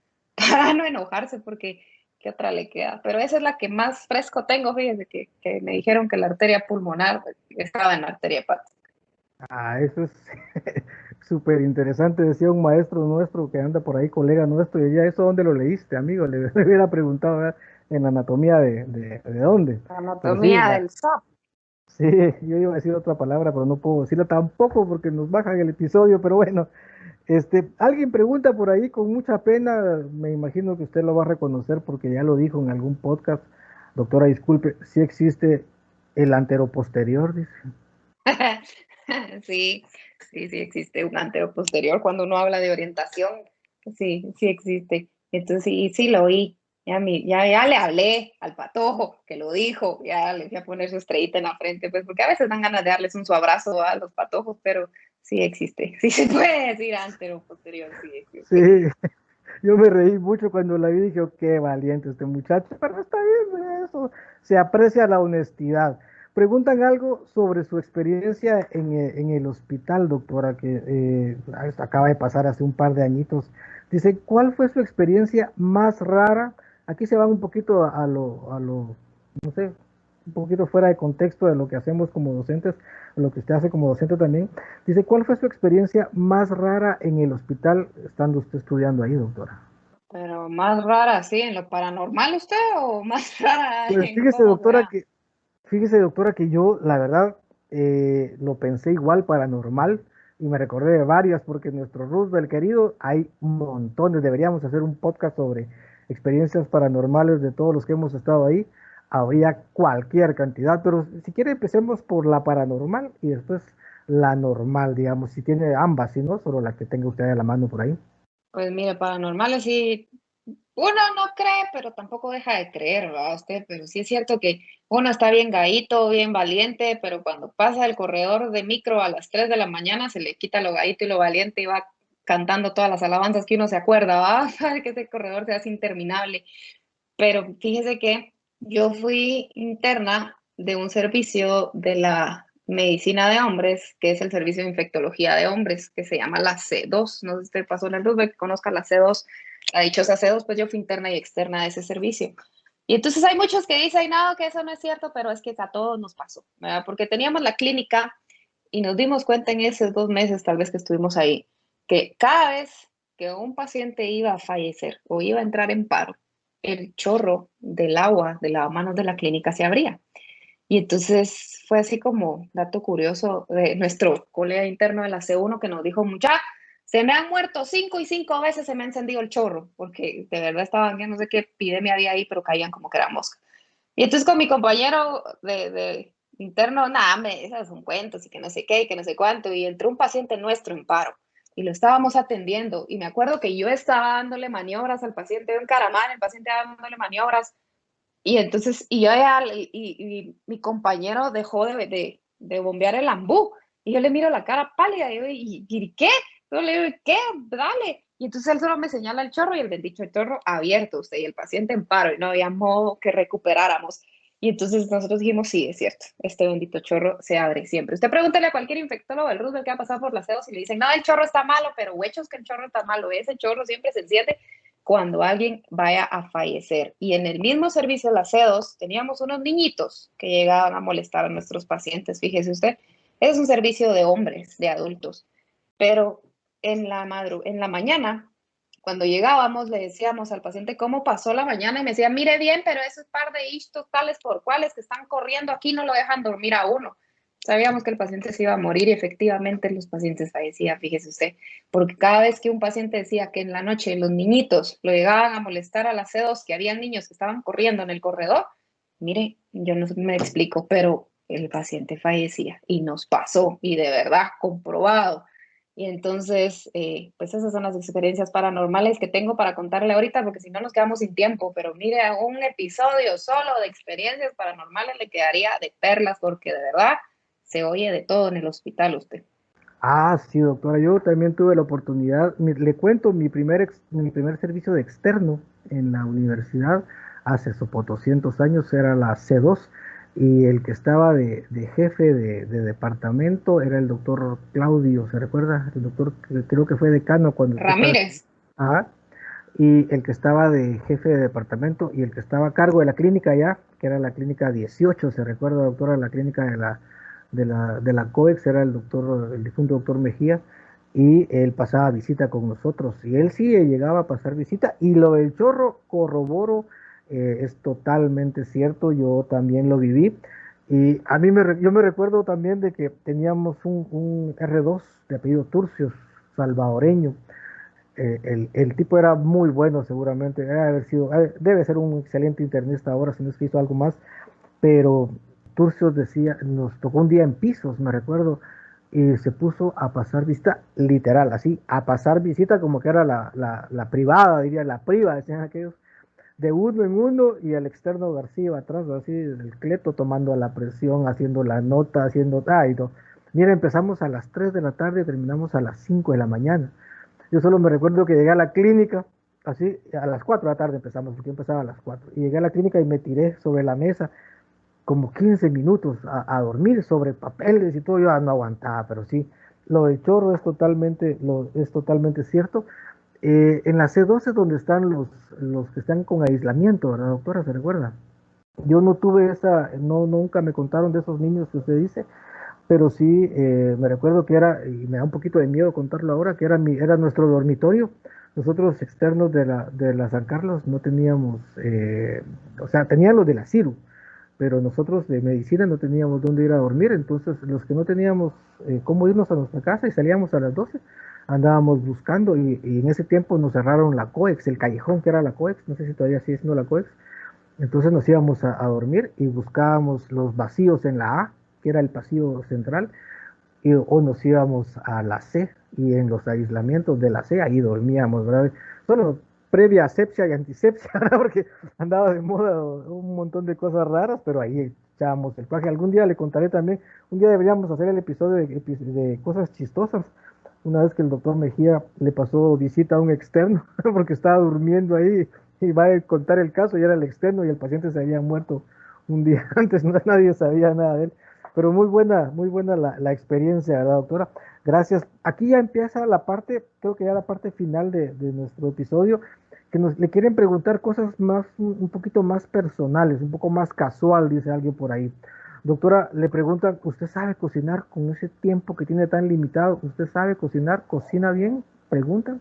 no enojarse, porque ¿qué otra le queda? Pero esa es la que más fresco tengo, fíjense que me dijeron que la arteria pulmonar estaba en la arteria hepática. Ah, eso es súper interesante, decía un maestro nuestro que anda por ahí, colega nuestro, y ya eso dónde lo leíste, amigo, le hubiera preguntado, ¿verdad? En la anatomía de dónde. Pero sí, Anatomía del SAP. sí, yo iba a decir otra palabra, pero no puedo decirla tampoco porque nos bajan el episodio, pero bueno, alguien pregunta por ahí con mucha pena, me imagino que usted lo va a reconocer porque ya lo dijo en algún podcast, doctora, disculpe, si existe el anteroposterior, dice. Sí, sí existe un antero posterior. Cuando uno habla de orientación, sí existe. Entonces, sí lo oí. Ya le hablé al patojo que lo dijo, ya le fui a poner su estrellita en la frente, pues porque a veces dan ganas de darles un su abrazo a los patojos, pero sí existe. Sí se puede decir antero posterior, sí Sí, existe. yo me reí mucho cuando la vi y dije, "Oh, qué valiente este muchacho, pero está bien, eso, se aprecia la honestidad. Preguntan algo sobre su experiencia en el hospital, doctora, que acaba de pasar hace un par de añitos. Dice, ¿cuál fue su experiencia más rara? Aquí se va un poquito no sé, un poquito fuera de contexto de lo que hacemos como docentes, lo que usted hace como docente también. Dice, ¿cuál fue su experiencia más rara en el hospital estando usted estudiando ahí, doctora? Pero más rara, ¿sí? ¿En lo paranormal usted o más rara Pues en cómo se da? fíjese, doctora, que yo, la verdad, lo pensé igual paranormal y me recordé de varias porque en nuestro Roosevelt querido hay montones. Deberíamos hacer un podcast sobre experiencias paranormales de todos los que hemos estado ahí. Habría cualquier cantidad, pero si quiere empecemos por la paranormal y después la normal, digamos, si tiene ambas, si no, solo la que tenga usted a la mano por ahí. Pues mire, paranormales sí, uno no cree, pero tampoco deja de creer, ¿verdad usted? Pero sí es cierto que uno está bien gaíto, bien valiente, pero cuando pasa el corredor de micro a las 3 de la mañana se le quita lo gaíto y lo valiente y va cantando todas las alabanzas que uno se acuerda, ¿va? Sabe que ese corredor se hace interminable. Pero fíjese que yo fui interna de un servicio de la medicina de hombres, que es el servicio de infectología de hombres, que se llama la C2. No sé si usted pasó en el Roosevelt, que conozca la C2, la dichosa C2, pues yo fui interna y externa de ese servicio. Y entonces hay muchos que dicen, no, que eso no es cierto, pero es que a todos nos pasó, ¿verdad? Porque teníamos la clínica y nos dimos cuenta en esos 2 meses, tal vez que estuvimos ahí, que cada vez que un paciente iba a fallecer o iba a entrar en paro, el chorro del agua de lavamanos de la clínica se abría. Y entonces fue así como dato curioso de nuestro colega interno de la C1 que nos dijo, mucha, se me han muerto 5 y 5 veces se me ha encendido el chorro, porque de verdad estaban, ya no sé qué epidemia había ahí, pero caían como que era mosca. Y entonces con mi compañero de interno, nada, esas son cuentos y que no sé qué y que no sé cuánto, y entró un paciente nuestro en paro y lo estábamos atendiendo y me acuerdo que yo estaba dándole maniobras al paciente en Caramán, el paciente dándole maniobras y entonces, y mi compañero dejó de bombear el ambú. Y yo le miro la cara pálida y digo, ¿y qué? Yo le digo, ¿qué? Dale. Y entonces él solo me señala el chorro y el bendito chorro abierto, usted, y el paciente en paro, y no había modo que recuperáramos. Y entonces nosotros dijimos, sí, es cierto, este bendito chorro se abre siempre. Usted pregúntale a cualquier infectólogo del Roosevelt que ha pasado por las sedos y le dicen, no, el chorro está malo, pero huechos que el chorro está malo. Ese chorro siempre se enciende cuando alguien vaya a fallecer. Y en el mismo servicio de las sedos teníamos unos niñitos que llegaban a molestar a nuestros pacientes. Fíjese usted, es un servicio de hombres, de adultos. Pero en la mañana cuando llegábamos, le decíamos al paciente cómo pasó la mañana y me decía, mire bien, pero esos par de istos tales por cuales que están corriendo aquí no lo dejan dormir a uno. Sabíamos que el paciente se iba a morir y efectivamente los pacientes fallecían, fíjese usted, porque cada vez que un paciente decía que en la noche los niñitos lo llegaban a molestar a las sedos, que habían niños que estaban corriendo en el corredor, mire, yo no me explico, pero el paciente fallecía y nos pasó y de verdad comprobado. Y entonces, pues esas son las experiencias paranormales que tengo para contarle ahorita, porque si no nos quedamos sin tiempo. Pero mire, un episodio solo de experiencias paranormales le quedaría de perlas, porque de verdad se oye de todo en el hospital usted. Ah, sí, doctora, yo también tuve la oportunidad, le cuento mi primer servicio de externo en la universidad, hace 200 años, era la C2, y el que estaba de jefe de departamento era el doctor Claudio, ¿se recuerda? El doctor que creo que fue decano cuando usted estaba. Ramírez. Ajá. Y el que estaba de jefe de departamento y el que estaba a cargo de la clínica ya, que era la clínica 18, se recuerda, doctora, la clínica de la COEX, era el difunto doctor Mejía, y él pasaba visita con nosotros, y él sí llegaba a pasar visita, y lo del chorro corroboro, es totalmente cierto, yo también lo viví, y yo me recuerdo también de que teníamos un R2 de apellido Turcios, salvadoreño. El tipo era muy bueno, seguramente, debe ser un excelente internista ahora, si no es que hizo algo más, pero Turcios decía, nos tocó un día en Pisos, me recuerdo, y se puso a pasar visita, literal, así, a pasar visita como que era la privada, diría, la priva, decían aquellos, de uno en uno, y el externo García atrás, así, el cleto tomando la presión, haciendo la nota, ay, no. Mira, empezamos a las 3 de la tarde y terminamos a las 5 de la mañana. Yo solo me recuerdo que llegué a la clínica, así, a las 4 de la tarde empezamos, porque yo empezaba a las 4. Y llegué a la clínica y me tiré sobre la mesa como 15 minutos a dormir sobre papeles y todo. Yo no aguantaba, pero sí, lo del chorro es totalmente cierto. En la C12 donde están los que están con aislamiento, ¿verdad, doctora? ¿Se recuerda? Yo no tuve nunca me contaron de esos niños que usted dice, pero sí me recuerdo que era, y me da un poquito de miedo contarlo ahora, que era nuestro dormitorio. Nosotros externos de la San Carlos no teníamos, o sea, tenían los de la CIRU, pero nosotros de medicina no teníamos dónde ir a dormir, entonces los que no teníamos cómo irnos a nuestra casa y salíamos a las 12 andábamos buscando, y en ese tiempo nos cerraron la COEX, el callejón que era la COEX, no sé si todavía sigue siendo la COEX, entonces nos íbamos a dormir y buscábamos los vacíos en la A, que era el pasillo central, o nos íbamos a la C, y en los aislamientos de la C ahí dormíamos, ¿verdad? Solo previa asepsia y antisepsia, ¿verdad? Porque andaba de moda un montón de cosas raras, pero ahí echábamos el cuaje. Algún día le contaré también, un día deberíamos hacer el episodio de cosas chistosas. Una vez que el doctor Mejía le pasó visita a un externo, porque estaba durmiendo ahí, y va a contar el caso, y era el externo, y el paciente se había muerto un día antes, nadie sabía nada de él. Pero muy buena la experiencia, ¿verdad, doctora? Gracias. Aquí ya empieza la parte, creo que ya la parte final de nuestro episodio, que le quieren preguntar cosas más, un poquito más personales, un poco más casual, dice alguien por ahí. Doctora, le preguntan, ¿usted sabe cocinar con ese tiempo que tiene tan limitado? ¿Usted sabe cocinar? ¿Cocina bien? Preguntan.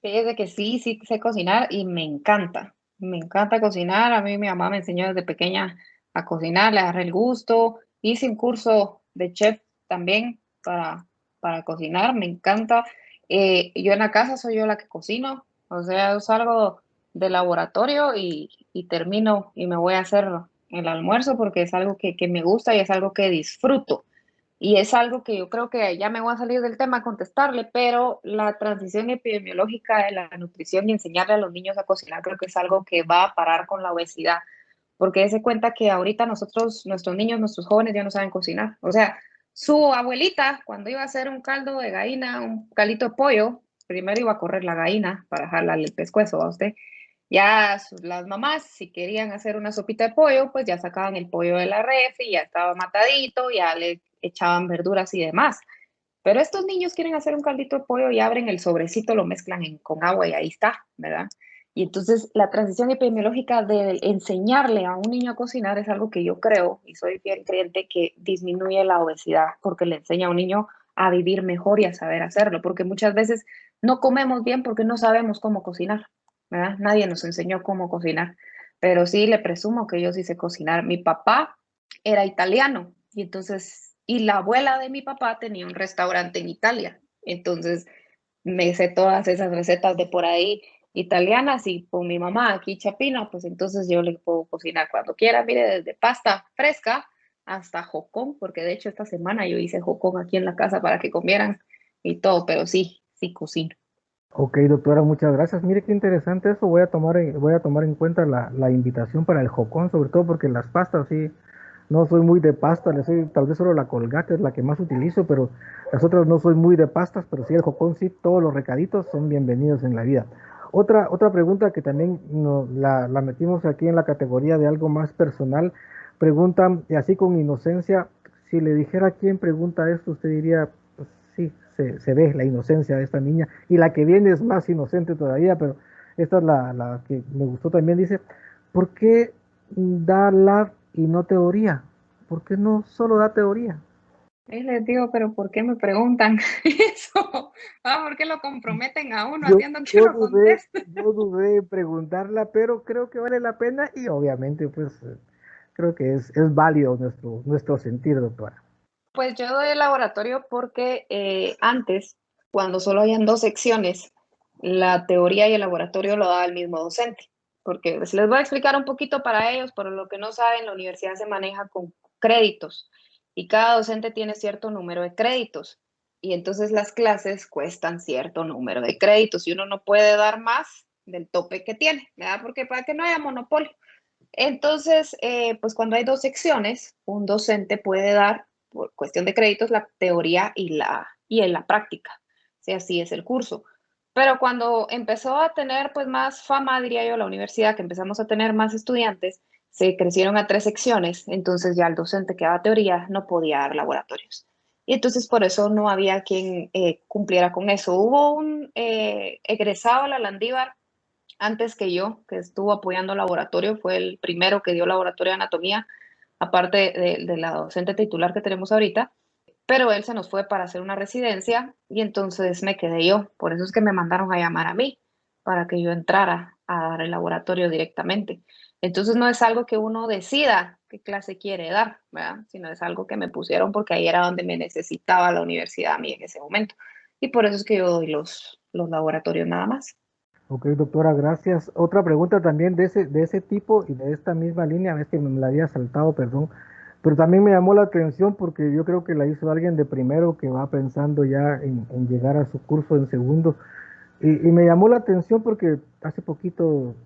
Fíjese que sí, sí sé cocinar y me encanta. Me encanta cocinar. A mí mi mamá me enseñó desde pequeña a cocinar, le agarré el gusto. Hice un curso de chef también para cocinar, me encanta. Yo en la casa soy yo la que cocino, o sea, yo salgo del laboratorio y termino y me voy a hacer el almuerzo porque es algo que me gusta y es algo que disfruto. Y es algo que yo creo que ya me voy a salir del tema a contestarle, pero la transición epidemiológica de la nutrición y enseñarle a los niños a cocinar creo que es algo que va a parar con la obesidad, porque se cuenta que ahorita nosotros, nuestros niños, nuestros jóvenes ya no saben cocinar. O sea, su abuelita, cuando iba a hacer un caldo de gallina, un caldito de pollo, primero iba a correr la gallina para jalarle el pescuezo a usted Ya las mamás, si querían hacer una sopita de pollo, pues ya sacaban el pollo de la refri, ya estaba matadito, ya le echaban verduras y demás. Pero estos niños quieren hacer un caldito de pollo y abren el sobrecito, lo mezclan con agua y ahí está, ¿verdad? Y entonces la transición epidemiológica de enseñarle a un niño a cocinar es algo que yo creo, y soy fiel creyente, que disminuye la obesidad porque le enseña a un niño a vivir mejor y a saber hacerlo, porque muchas veces no comemos bien porque no sabemos cómo cocinar, ¿verdad? Nadie nos enseñó cómo cocinar, pero sí le presumo que yo sí sé cocinar. Mi papá era italiano y entonces, y la abuela de mi papá tenía un restaurante en Italia, entonces me sé todas esas recetas de por ahí italianas y con mi mamá aquí chapina, pues entonces yo le puedo cocinar cuando quiera, mire, desde pasta fresca hasta jocón, porque de hecho esta semana yo hice jocón aquí en la casa para que comieran y todo, pero sí, sí cocino. Ok, doctora, muchas gracias. Mire qué interesante eso. Voy a tomar en cuenta la invitación para el jocón, sobre todo porque las pastas, sí, no soy muy de pasta. Le soy, tal vez solo la Colgate es la que más utilizo, pero las otras no soy muy de pastas, pero sí el jocón, sí, todos los recaditos son bienvenidos en la vida. Otra pregunta que también la metimos aquí en la categoría de algo más personal. Preguntan, y así con inocencia, si le dijera quién pregunta esto, usted diría, pues sí, se ve la inocencia de esta niña. Y la que viene es más inocente todavía, pero esta es la que me gustó también. Dice, ¿por qué da lab y no teoría? ¿Por qué no solo da teoría? Y les digo, pero ¿por qué me preguntan eso? Ah, ¿por qué lo comprometen a uno Yo, haciendo que yo lo dudé, conteste? yo dudé en preguntarla, pero creo que vale la pena y obviamente pues creo que es válido nuestro sentir, doctora. Pues yo doy el laboratorio porque antes, cuando solo habían dos secciones, la teoría y el laboratorio lo daba el mismo docente. Porque pues, les voy a explicar un poquito para ellos, por lo que no saben, la universidad se maneja con créditos y cada docente tiene cierto número de créditos. Y entonces las clases cuestan cierto número de créditos y uno no puede dar más del tope que tiene, ¿verdad? Porque para que no haya monopolio. Entonces, pues cuando hay dos secciones, un docente puede dar, por cuestión de créditos, la teoría y en la práctica. O sea, así es el curso. Pero cuando empezó a tener pues más fama, diría yo, la universidad, que empezamos a tener más estudiantes, se crecieron a tres secciones, entonces ya el docente que daba teoría no podía dar laboratorios. Y entonces por eso no había quien cumpliera con eso. Hubo un egresado a la Landívar antes que yo, que estuvo apoyando el laboratorio, fue el primero que dio laboratorio de anatomía, aparte de la docente titular que tenemos ahorita, pero él se nos fue para hacer una residencia y entonces me quedé yo. Por eso es que me mandaron a llamar a mí, para que yo entrara a dar el laboratorio directamente. Entonces no es algo que uno decida qué clase quiere dar, ¿verdad? Sino es algo que me pusieron porque ahí era donde me necesitaba la universidad a mí en ese momento. Y por eso es que yo doy los laboratorios nada más. Ok, doctora, gracias. Otra pregunta también de ese tipo y de esta misma línea, es que me la había saltado, perdón, pero también me llamó la atención porque yo creo que la hizo alguien de primero que va pensando ya en llegar a su curso en segundo. Y me llamó la atención porque hace poquito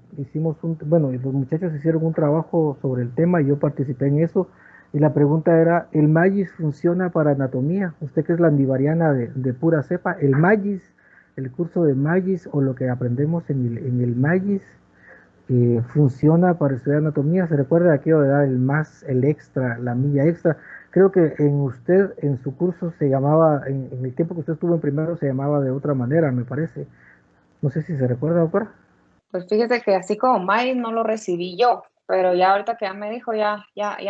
bueno, y los muchachos hicieron un trabajo sobre el tema y yo participé en eso. Y la pregunta era, ¿el MAGIS funciona para anatomía? Usted que es la andivariana de pura cepa, ¿el MAGIS, el curso de MAGIS o lo que aprendemos en el MAGIS funciona para estudiar anatomía? ¿Se recuerda aquello de dar el más, el extra, la milla extra? Creo que en usted, en su curso se llamaba, en el tiempo que usted estuvo en primero se llamaba de otra manera, me parece. No sé si se recuerda, doctora. Pues fíjese que así como Miles no lo recibí yo, pero ya ahorita que ya me dijo, ya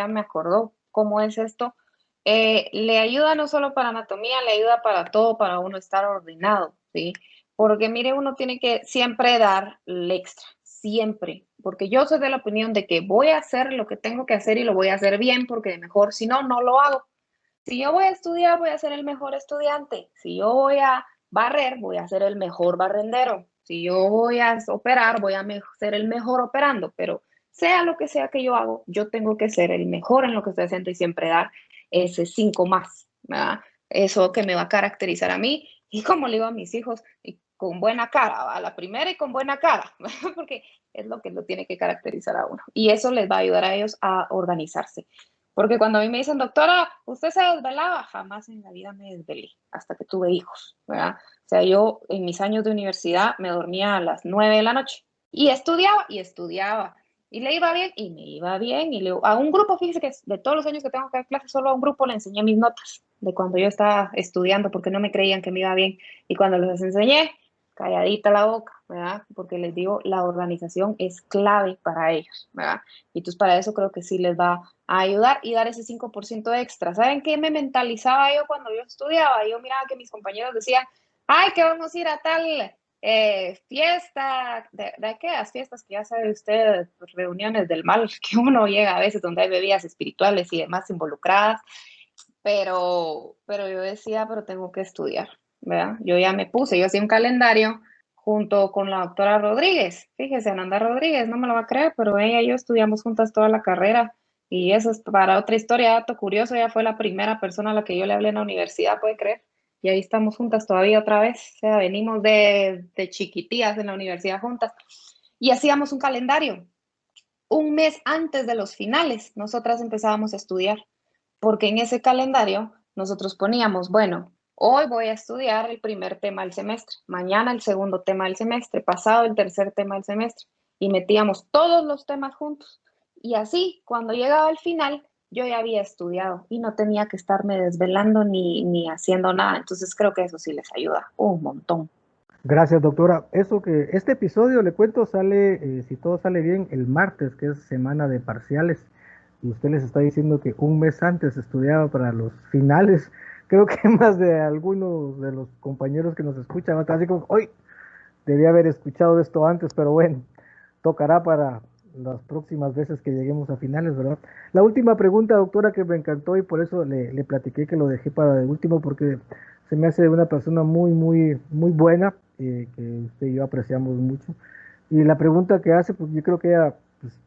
me acordó cómo es esto. Le ayuda no solo para anatomía, le ayuda para todo, para uno estar ordenado, ¿sí? Porque mire, uno tiene que siempre dar el extra, siempre. Porque yo soy de la opinión de que voy a hacer lo que tengo que hacer y lo voy a hacer bien, porque mejor, si no, no lo hago. Si yo voy a estudiar, voy a ser el mejor estudiante. Si yo voy a barrer, voy a ser el mejor barrendero. Si yo voy a operar, voy a ser el mejor operando. Pero sea lo que sea que yo hago, yo tengo que ser el mejor en lo que estoy haciendo y siempre dar ese 5 más, ¿verdad? Eso que me va a caracterizar a mí y como le digo a mis hijos, y con buena cara, a la primera y con buena cara, porque es lo que lo tiene que caracterizar a uno. Y eso les va a ayudar a ellos a organizarse. Porque cuando a mí me dicen, doctora, ¿usted se desvelaba? Jamás en la vida me desvelé, hasta que tuve hijos, ¿verdad? O sea, yo en mis años de universidad me dormía a las 9 de la noche. Y estudiaba y estudiaba. Y le iba bien y me iba bien. Y a un grupo, fíjese que de todos los años que tengo que dar clases, solo a un grupo le enseñé mis notas de cuando yo estaba estudiando porque no me creían que me iba bien. Y cuando les enseñé, calladita la boca, ¿verdad? Porque les digo, la organización es clave para ellos, ¿verdad? Y entonces para eso creo que sí les va a ayudar y dar ese 5% extra. ¿Saben qué me mentalizaba yo cuando yo estudiaba? Yo miraba que mis compañeros decían, ay, que vamos a ir a tal fiesta, de aquellas fiestas que ya sabe usted, pues, reuniones del mal, que uno llega a veces donde hay bebidas espirituales y demás involucradas, pero yo decía, pero tengo que estudiar, ¿verdad? Yo ya me puse, yo hacía un calendario junto con la doctora Rodríguez, fíjese, Ananda Rodríguez, no me lo va a creer, pero ella y yo estudiamos juntas toda la carrera, y eso es para otra historia, dato curioso, ella fue la primera persona a la que yo le hablé en la universidad, ¿puede creer? Y ahí estamos juntas todavía otra vez, o sea, venimos de chiquitías en la universidad juntas, y hacíamos un calendario. Un mes antes de los finales, nosotras empezábamos a estudiar porque en ese calendario nosotros poníamos, bueno, hoy voy a estudiar el primer tema del semestre, mañana el segundo tema del semestre, pasado el tercer tema del semestre, y metíamos todos los temas juntos. Y así, cuando llegaba al final, yo ya había estudiado y no tenía que estarme desvelando ni haciendo nada. Entonces creo que eso sí les ayuda un montón. Gracias, doctora. Eso que este episodio, le cuento, sale, si todo sale bien, el martes, que es semana de parciales. Y usted les está diciendo que un mes antes estudiaba para los finales. Creo que más de algunos de los compañeros que nos escuchan van a estar así como, hoy debía haber escuchado esto antes, pero bueno, tocará para las próximas veces que lleguemos a finales, ¿verdad? La última pregunta, doctora, que me encantó y por eso le platiqué que lo dejé para el último, porque se me hace una persona muy buena, que usted y yo apreciamos mucho. Y la pregunta que hace, pues yo creo que ella pues,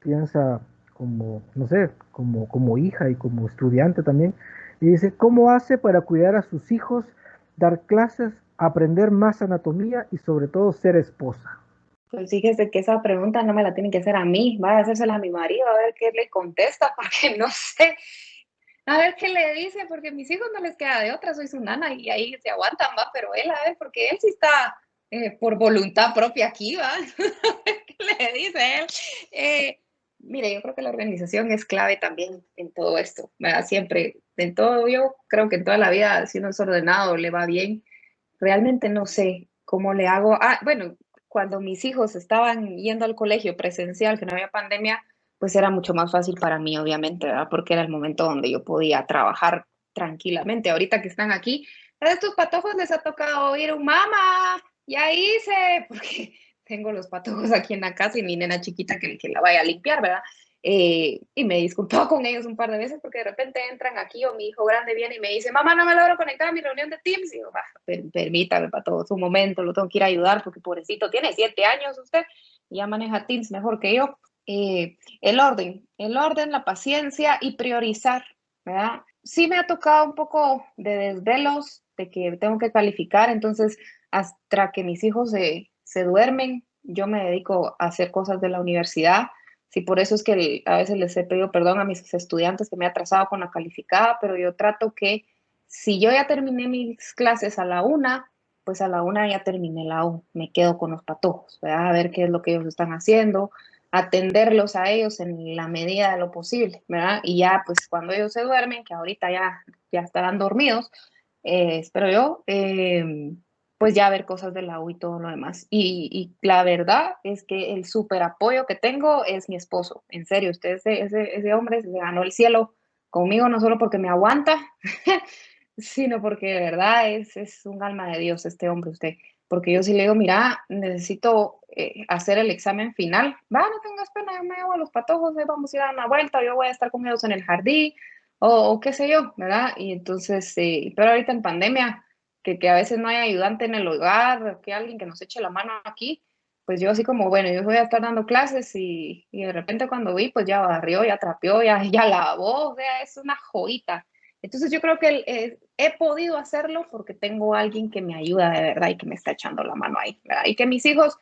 piensa como, no sé, como hija y como estudiante también. Y dice, ¿cómo hace para cuidar a sus hijos, dar clases, aprender más anatomía y sobre todo ser esposa? Pues fíjese que esa pregunta no me la tienen que hacer a mí, va a hacérsela a mi marido, a ver qué le contesta, porque no sé, a ver qué le dice, porque a mis hijos no les queda de otra, soy su nana y ahí se aguantan, va, pero él, a ver, porque él sí está por voluntad propia aquí, va, ¿qué le dice él? Mire, yo creo que la organización es clave también en todo esto, ¿verdad? Siempre, en todo, yo creo que en toda la vida, si uno es ordenado, le va bien. Realmente no sé cómo le hago. Ah, bueno, cuando mis hijos estaban yendo al colegio presencial, que no había pandemia, pues era mucho más fácil para mí, obviamente, ¿verdad? Porque era el momento donde yo podía trabajar tranquilamente. Ahorita que están aquí, a estos patojos les ha tocado oír un mamá, ya hice, porque tengo los patojos aquí en la casa y mi nena chiquita que la vaya a limpiar, ¿verdad? Y me disculpó con ellos un par de veces porque de repente entran aquí o mi hijo grande viene y me dice, mamá, no me logro conectar a mi reunión de Teams. Y yo, permítame para todo su momento, lo tengo que ir a ayudar porque pobrecito, tiene 7 años usted y ya maneja Teams mejor que yo. El orden, la paciencia y priorizar, ¿verdad? Sí me ha tocado un poco de desvelos, de que tengo que calificar, entonces hasta que mis hijos se duermen, yo me dedico a hacer cosas de la universidad. Sí, por eso es que a veces les he pedido perdón a mis estudiantes que me he atrasado con la calificada, pero yo trato que si yo ya terminé mis clases a la 1, pues a la 1 ya terminé la U, me quedo con los patojos, ¿verdad? A ver qué es lo que ellos están haciendo, atenderlos a ellos en la medida de lo posible, ¿verdad? Y ya, pues cuando ellos se duermen, que ahorita ya estarán dormidos, espero yo, pues ya ver cosas de la U y todo lo demás. Y la verdad es que el súper apoyo que tengo es mi esposo. En serio, usted ese hombre se ganó el cielo conmigo, no solo porque me aguanta, sino porque de verdad es un alma de Dios este hombre, usted. Porque yo sí le digo, mira, necesito hacer el examen final. Va, no tengas pena, yo me llevo a los patojos, vamos a ir a dar una vuelta, yo voy a estar con ellos en el jardín, o qué sé yo, ¿verdad? Y entonces, pero ahorita en pandemia, que a veces no hay ayudante en el hogar, que alguien que nos eche la mano aquí, pues yo así como, bueno, yo voy a estar dando clases y de repente cuando vi, pues ya barrió, ya trapeó, ya lavó, o sea, es una joyita. Entonces yo creo que he podido hacerlo porque tengo a alguien que me ayuda de verdad y que me está echando la mano ahí, ¿verdad? Y que mis hijos,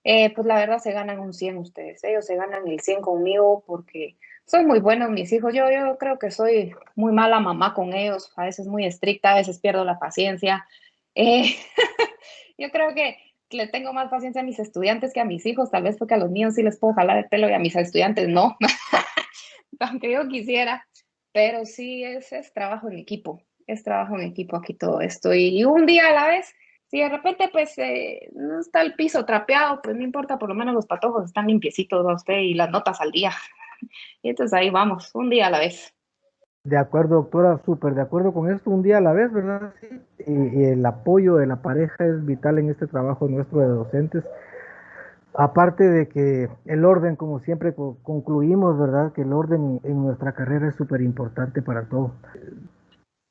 pues la verdad se ganan un 100 ustedes, ellos se ganan el 100 conmigo porque son muy buenos mis hijos, yo creo que soy muy mala mamá con ellos, a veces muy estricta, a veces pierdo la paciencia. Eh, yo creo que le tengo más paciencia a mis estudiantes que a mis hijos, tal vez porque a los míos sí les puedo jalar el pelo y a mis estudiantes no, aunque yo quisiera, pero sí es trabajo en equipo, es trabajo en equipo aquí todo esto y un día a la vez. Si de repente pues no está el piso trapeado, pues no importa, por lo menos los patojos están limpiecitos a usted y las notas al día. Y entonces ahí vamos, un día a la vez. De acuerdo, doctora, súper de acuerdo con esto, un día a la vez, ¿verdad? Sí. Y el apoyo de la pareja es vital en este trabajo nuestro de docentes. Aparte de que el orden, como siempre concluimos, ¿verdad? Que el orden en nuestra carrera es súper importante para todo.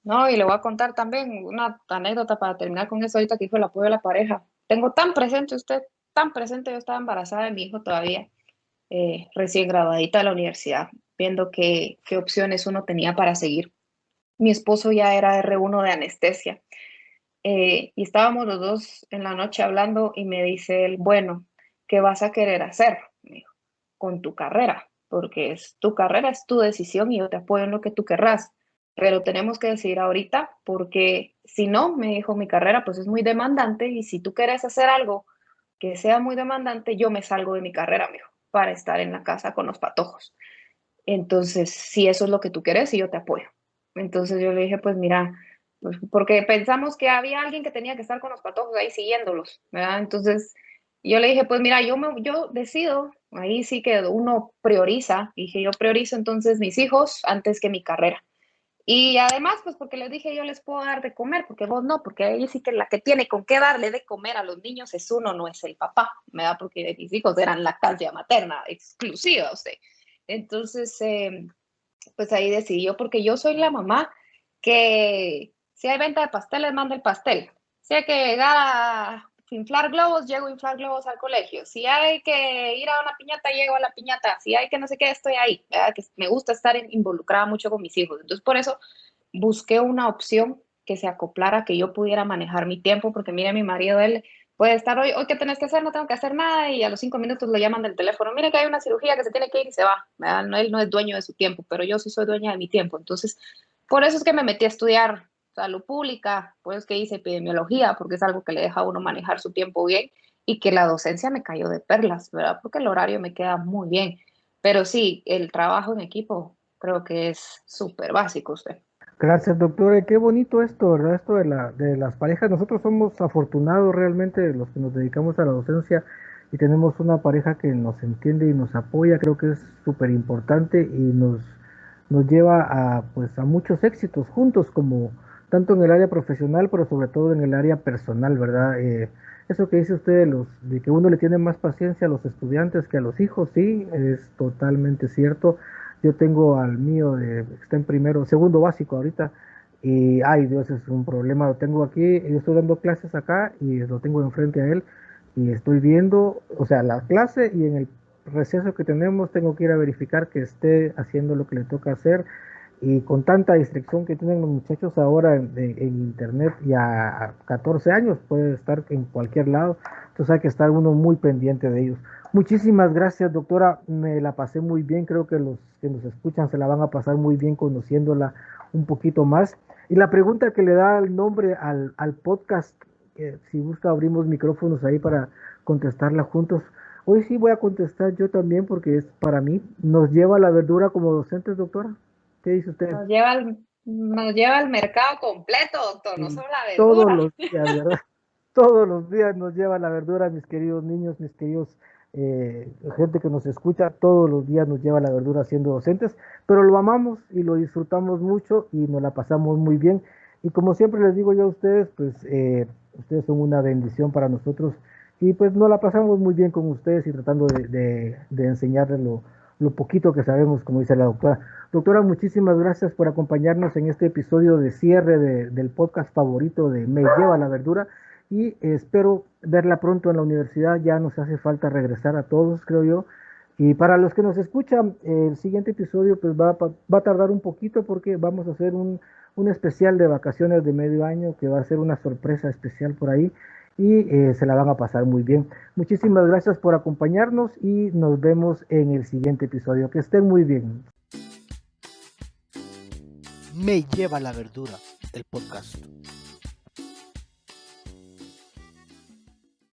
No, y le voy a contar también una anécdota para terminar con eso ahorita que dijo el apoyo de la pareja. Tengo tan presente usted, tan presente, yo estaba embarazada de mi hijo todavía, recién graduadita de la universidad, viendo qué opciones uno tenía para seguir. Mi esposo ya era R1 de anestesia y estábamos los dos en la noche hablando y me dice él, bueno, ¿qué vas a querer hacer? Me dijo, con tu carrera, porque es tu carrera, es tu decisión y yo te apoyo en lo que tú querrás, pero tenemos que decidir ahorita porque si no, me dijo, mi carrera pues es muy demandante y si tú quieres hacer algo que sea muy demandante, yo me salgo de mi carrera, me dijo, para estar en la casa con los patojos. Entonces, si eso es lo que tú quieres, y yo te apoyo. Entonces yo le dije, pues mira, pues, porque pensamos que había alguien que tenía que estar con los patojos ahí siguiéndolos, ¿verdad? Entonces yo le dije, pues mira, yo decido, ahí sí que uno prioriza, dije, yo priorizo entonces mis hijos antes que mi carrera. Y además, pues porque les dije, yo les puedo dar de comer, porque vos no, porque ahí sí que la que tiene con qué darle de comer a los niños es uno, no es el papá, ¿verdad? Porque mis hijos eran lactancia materna exclusiva, o sea. Entonces, pues ahí decidí yo, porque yo soy la mamá que si hay venta de pasteles, manda el pastel. Si hay que llegar a inflar globos, llego a inflar globos al colegio. Si hay que ir a una piñata, llego a la piñata. Si hay que no sé qué, estoy ahí. ¿Verdad? Que me gusta estar involucrada mucho con mis hijos. Entonces, por eso busqué una opción que se acoplara, que yo pudiera manejar mi tiempo, porque mire, mi marido, él puede estar hoy ¿qué tenés que hacer? No tengo que hacer nada, y a los 5 minutos le llaman del teléfono, mire que hay una cirugía que se tiene que ir y se va, ¿verdad? No, él no es dueño de su tiempo, pero yo sí soy dueña de mi tiempo, entonces, por eso es que me metí a estudiar salud pública, por eso es que hice epidemiología, porque es algo que le deja a uno manejar su tiempo bien, y que la docencia me cayó de perlas, ¿verdad? Porque el horario me queda muy bien, pero sí, el trabajo en equipo creo que es súper básico usted. Gracias, doctora. Y qué bonito esto, ¿verdad? Esto de las parejas. Nosotros somos afortunados realmente los que nos dedicamos a la docencia y tenemos una pareja que nos entiende y nos apoya. Creo que es súper importante y nos lleva pues, a muchos éxitos juntos, como tanto en el área profesional, pero sobre todo en el área personal, ¿verdad? Eso que dice usted de que uno le tiene más paciencia a los estudiantes que a los hijos, sí, es totalmente cierto. Yo tengo al mío, está en primero, segundo básico ahorita, y ay Dios, es un problema. Lo tengo aquí, yo estoy dando clases acá y lo tengo enfrente a él y estoy viendo, o sea, la clase y en el receso que tenemos tengo que ir a verificar que esté haciendo lo que le toca hacer. Y con tanta distracción que tienen los muchachos ahora en internet, y a 14 años puede estar en cualquier lado, entonces hay que estar uno muy pendiente de ellos. Muchísimas gracias, doctora. Me la pasé muy bien. Creo que los que nos escuchan se la van a pasar muy bien conociéndola un poquito más. Y la pregunta que le da el nombre al podcast, si gusta, abrimos micrófonos ahí para contestarla juntos. Hoy sí voy a contestar yo también porque es para mí. ¿Nos lleva la verdura como docentes, doctora? ¿Qué dice usted? Nos lleva al mercado completo, doctor, no Y solo la todos verdura. los días, ¿verdad? Todos los días nos lleva la verdura, mis queridos niños, mis queridos gente que nos escucha, todos los días nos lleva la verdura siendo docentes, pero lo amamos y lo disfrutamos mucho y nos la pasamos muy bien. Y como siempre les digo yo a ustedes, pues ustedes son una bendición para nosotros y pues nos la pasamos muy bien con ustedes y tratando de enseñarles lo poquito que sabemos, como dice la doctora. Doctora, muchísimas gracias por acompañarnos en este episodio de cierre del podcast favorito de Me Lleva la Verdura y espero verla pronto en la universidad. Ya nos hace falta regresar a todos, creo yo. Y para los que nos escuchan, el siguiente episodio pues va a tardar un poquito porque vamos a hacer un especial de vacaciones de medio año que va a ser una sorpresa especial por ahí y se la van a pasar muy bien. Muchísimas gracias por acompañarnos y nos vemos en el siguiente episodio. Que estén muy bien. Me lleva la verdura, el podcast.